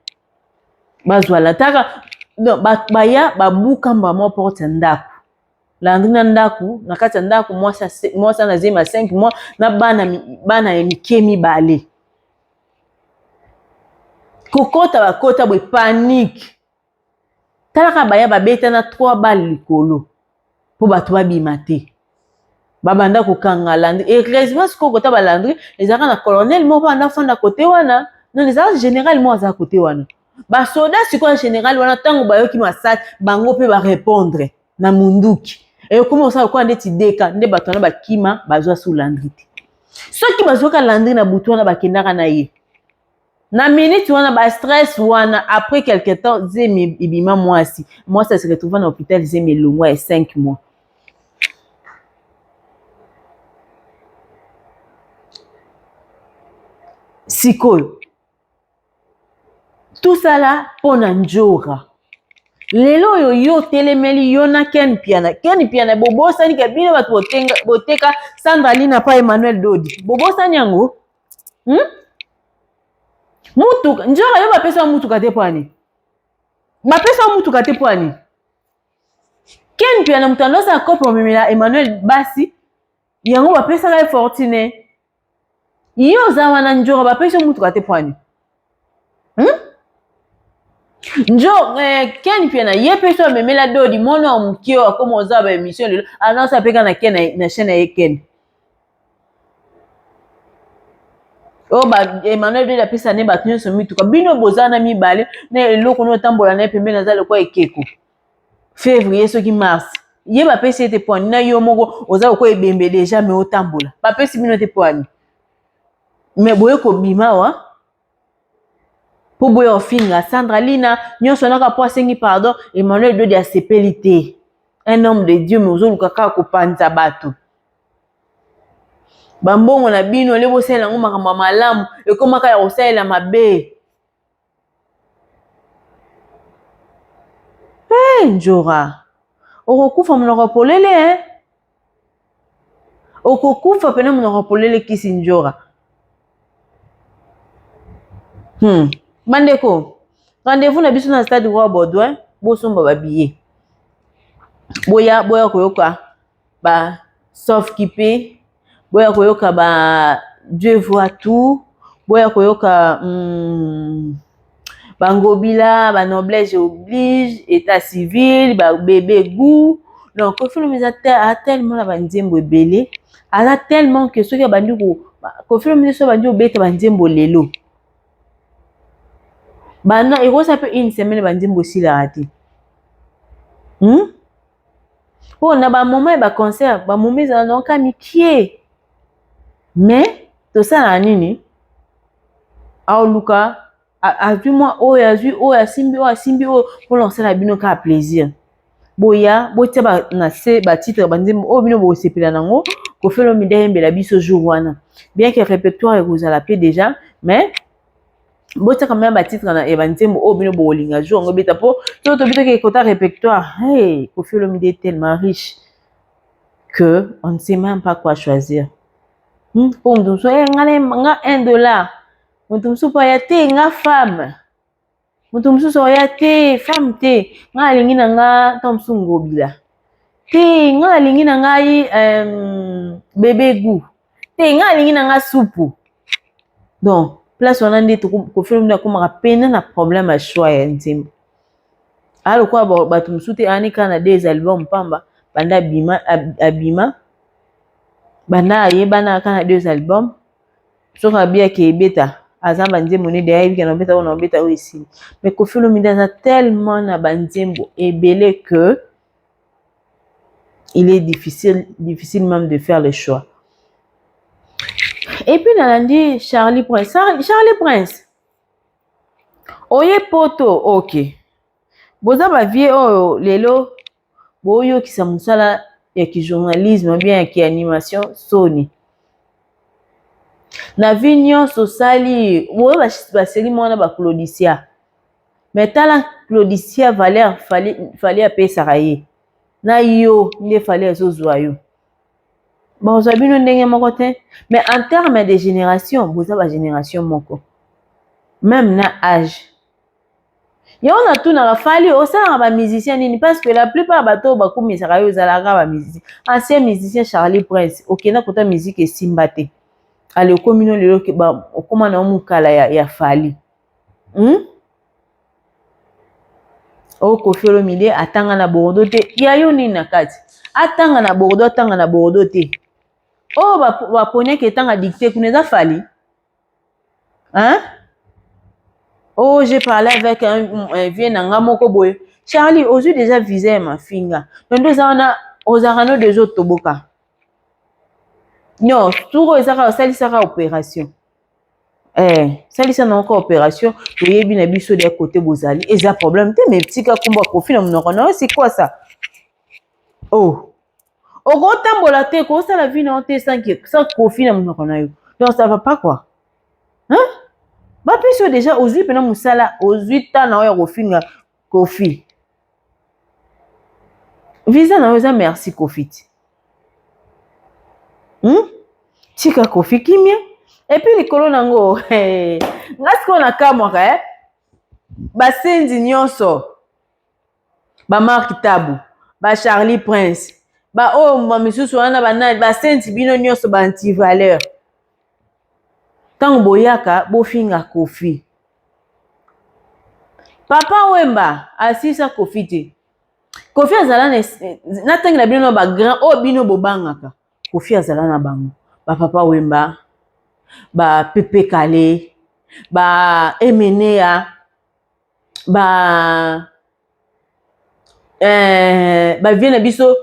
bazwala taka baya babukamba mo porte ya ndako Landry na ndako na kati ya ndako mwasa na zema 5 mois na bana ya mike mibale kokota bakota bwe panique talaka baya babeta na 3 balles likolo po bato babima te babanda kokanga Landry heureusement siko kota ba Landry ezaka na colonel mo banda fanda kote wana non ezaka général mo aza kote wana ba soda siko général wana tango bayoki masat bango pe ba répondre na munduki et comment ça ko ndeti deka nde bato na bakima bazwa sous Landry te soki bazwaka Landry na butu wana bakendaka na ye na minute wana ba stress wana après quelque temps zemi ibima mwasi se retrouve na hôpital zemi longwa et 5 mois sikoyo tout ça là pona njora lelo yo telemeli yo na Ken Piana bobosani ke bino bato boteka Sandra Lina pa Emmanuel Dodi bobosani yango mutuka njora yo bapesa mutuka te pwani bapesa mutuka te pwani Ken Piana mutando sa kopo memela Emmanuel basi yango bapesa ka fortune yo za wana njora bapesa mutuka te pwani Ken Piana ye peso memela Dodi mono amukio akoma oza ba émission lelo anasa peka na Ken na chaîne ya Ken Emmanuel Dodi apesa ne bato nyonso mituka bino bozana mibale na eloko no tambola na pembeni nazale kwa ekeko février soki mars ye bapesi ete pwani na yo moko oza ko ebembe déjà me otambola bapesi bino te pwani me boye ko bimawa po boye ofinga Sandra Lina nyonso naka po asengi pardon Emmanuel Dodi asepeli te un homme de Dieu me ozoluka kaka kopanza bato bambongo na bino lebo sela ngo makambo malamu ekomaka ya kosalela mabe njora okokufa monoko polele okokufa pena monoko polele kisi njora bandeko rendez-vous na biso na stade Roi Baudouin bosomba babillet boya koyoka ba sauf kipe boya koyoka ba Dieu voit tout, boya koyoka bangobila ba noblesse oblige, état civil, ba bébé goût. Donc Koffi Olomide a tellement la banzembo ebele, a tellement que ceux qui bandi ko Koffi Olomide so bandi obeta banzembo lelo. Bana eko ça peut une semaine banzembo si la raté. Oh na ba moment ba concert, ba moment za non ka mikie. Mais to ça na nini? Aoluka a vu moi simbi pour lancer la bino ka plaisir. Boya botia ba na se ba titre banzembo bino bo sepela nango Koffi Olomide yembela biso jour wana. Bien que répertoire ekozala pe déjà, mais botia quand même ba titre na banzembo bino bo linga jour ngo beta po to bito ke kota répertoire. Hey, Koffi Olomide est tellement riche que on ne sait même pas quoi choisir. Pour nous so nga $1. Mutumsu pa ya te nga femme. Mutumsu so ya te femme te. Nga alingi na nga Tomsu Ngobila. Te nga alingi na ngai bébé goût. Te nga alingi na nga soupu. Donc, place on a dit Koffi Olomide komaka pena na problème à choix ya nzembo. Alors quoi batumsu te anika na 2 albums pamba banda abima banda ayebana kana 2 albums. Soka bia ke beta azamba nzembo ne de ayi kana beta on beta aussi. Mais Koffi Olomide a tellement na banzembo ebele que il est difficile même de faire le choix. Et puis nalandi Charlie Prince. Oye poto, OK. Boza ba vie lelo boyo kisa musala ya ki journalisme bien ya ki animation Sony. Na vie nyonso sali boyo ba série mwana ba Claudicia. Mais tala Claudicia Valère fallait apesa ye. Na yo nde fallait azozwa yo. Bon zabino ndenge moko te, mais en termes de génération, boza ba génération moko. Même na âge. Yo na tout na fali osala ba musicien nini parce que la plupart bato ba komisaka yo zalaka ba musicien. Ancien musicien Charlie Prince, okena kota musique esimba te. Ale okomino lelo ke ba okoma na mukala ya fali. O Koffi Olomide atanga na Bordeaux te. Ya yo nini na kati? Atanga na Bordeaux te. Oh ba ponya ke tanga dicté kuneza fali. Hein? Oh, j'ai parlé avec un vieux nanga moko boy. Charlie, aujourd'hui déjà visé ma finga. Donc deux ans aux arano de autres toboka. Non, tout ça sera opération. Ça n'a encore opération. Tu y es bien habitué de côté bozali. Et ça problème, t'es mes petits gars combat profil non, c'est quoi ça? Oh. Au gros temps la tête, comment ça la vie non t'es sans profil non. Donc ça va pas quoi? Hein? Bah puis déjà aux 8 musala aux 8 ans na ofinga Koffi. Visa na oza merci Koffi. Tika Koffi kimia. Et puis les nango ngasko na kamwa ba senzi nyonso. Ba Mark Tabu, ba Charlie Prince, ba ma misusu wana ba senzi bino nyonso ba anti-valeur. Tant boyaka bofinga Koffi. Papa Wemba asisa Koffi te. Koffi azala na tangi na bino ba grand bino bobangaka. Koffi azala na bango. Ba Papa Wemba, ba Pepe Kale, ba Emenea, ba viena biso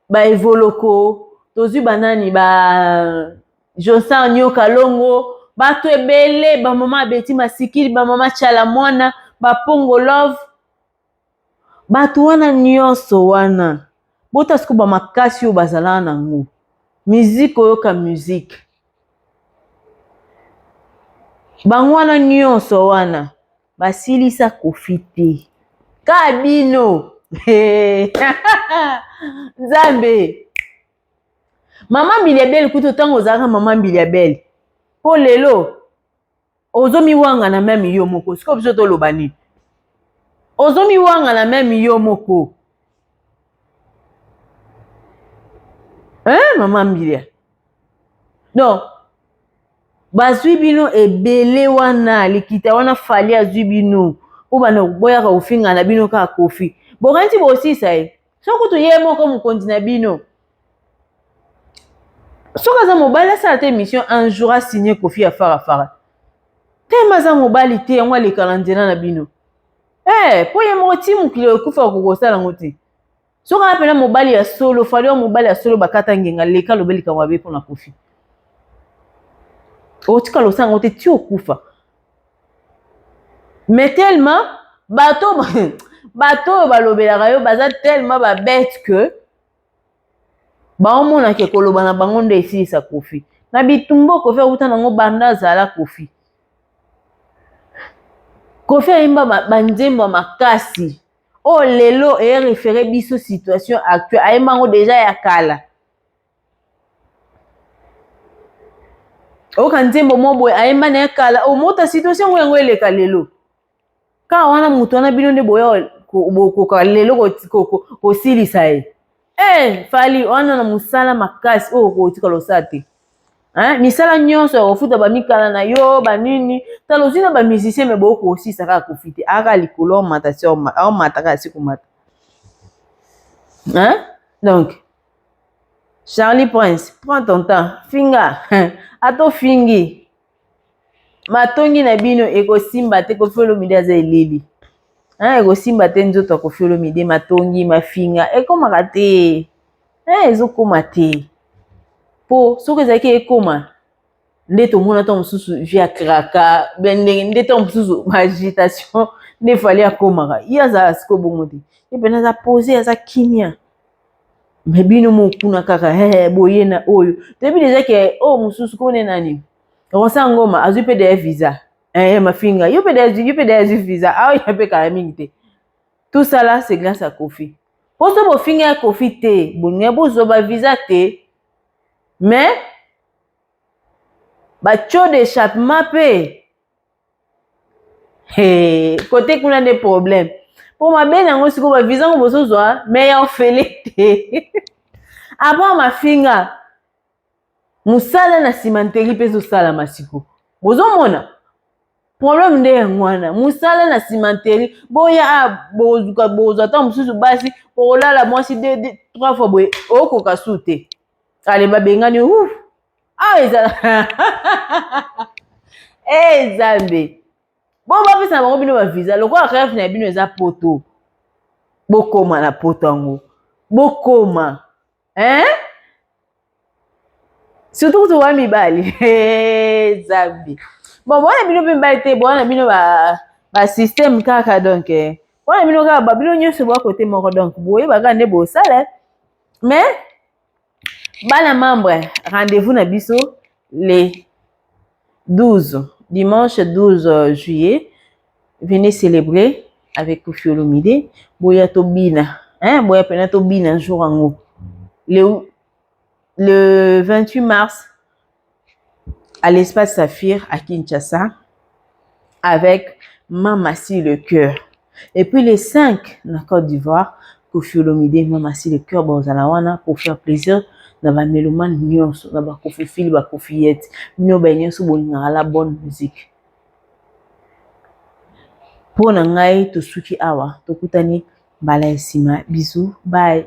ba Evoloko, tozu banani ba Josan Nyoka Longo. Bato ebele ba mama Betty Masikili ba mama Chala Mwana ba Pongo Love bato wana nyonso wana bota siko ba makasi o bazala nango musique oyoka musique bango wana nyonso wana basilisa Koffi te kabino Nzambe mama Mbiliabel kuto tango zaka mama Mbiliabel po lelo ozomi wanga na meme yo moko siko biso to lobani ozomi wanga na meme yo moko mama Mbilia non bazwi bino ebele wana likita wana fali azwi bino po bana boyaka kofinga na bino kaka kofi bokanisi bosisa ye soki toye moko mokonzi na bino soki aza mobali asala te émission un jour asigne kofi ya farafara tema aza mobali te yango alekala nzela na bino po ye moko ti mokili okufa kokosala yango te soki aza pena mobali ya solo fali oyo mobali ya solo bakata ngenga leka lobe likambo abe mpona kofi otika losala yango te ti okufa mais tellement bato oyo balobelaka yo baza tellement babete que baomonake koloba na bango nde esilisa kofi na bitumba kofi akuta nango banda azala kofi kofi ayimba banzembo makasi oyo lelo erefere biso situation actuelle ayimba yango deja ya kala oyoka nzembo mo boye ayimba na ya kala omota situation yango eleka lelo kaka wana moto wana bino nde boya bokoka lelo kosilisa ye fali wana na mosala makasi oyo kotika losala te misala nyonso ya kofuta bamikala na yo banini tala ozwi na bamusicien me bokosisa kaka kofi te aka likolo aomata si aomata kaka si komata donc Charlie Prince prends ton temps finga ato fingi matongi na bino ekosimba te Koffi Olomide aza eleli ekosimba te nzoto ya Koffi Olomide matongi mafinga ekomaka te ezokoma te po soki ezalaki ekoma nde tomona ntango mosusu via kraka nde ntango mosusu maagitation nde efali akomaka ye azala siko bongo te ye pene aza pose aza kimia me bino mokuna kaka boye na oyo toyebi deja ke oyo mosusu kone nani Rosa Ngoma azwi mpe deya visa mafinga yo mpe deya azwi visa aoya mpe kala mingi te tout ça là c'est grâce à Koffi po so bofinga ya Koffi te bolinga bozwa bavisa te mais batio d'échappement mpe kote kuna nde problème po mabe nango sikoyo bavisa ngo bozozwa me ya ofele te avant mafinga mosala na simanteri mpe ezosalama siko bozomona problème nde yango wana mosala na simanteri boya bozuka bozwa ata mosusu basi bokolala mwasi 3 fois boye okoka su te ale babengani ezala ezambe bo bapesa na bango bino bavisa lokola rêve na bino eza poto bokoma na poto yango bokoma surtout kutu wa mibali zambi bon bona bino mpe mibali te bona bino basystème kaka donc bona bino kaka babino nyonso boya kote moko donc boyebaka nde bosala mais bana membre rendez-vous na biso le 12 dimanche 12 juillet venez célébrer avec Koffi Olomide boya tobina boya pena tobina jour yango le 28 mars à l'espace Saphir à Kinshasa avec Mamassi le cœur et puis les 5 na Côte d'Ivoire Koffi Olomide Mamassi le cœur bozalawana pour faire plaisir na ba mélomane nyonso na ba Koffi Fili ba Koffi Yet mino ba nyonso bolingaka la bonne musique pona ngai tosuki awa tokutani mbala esima bisous bye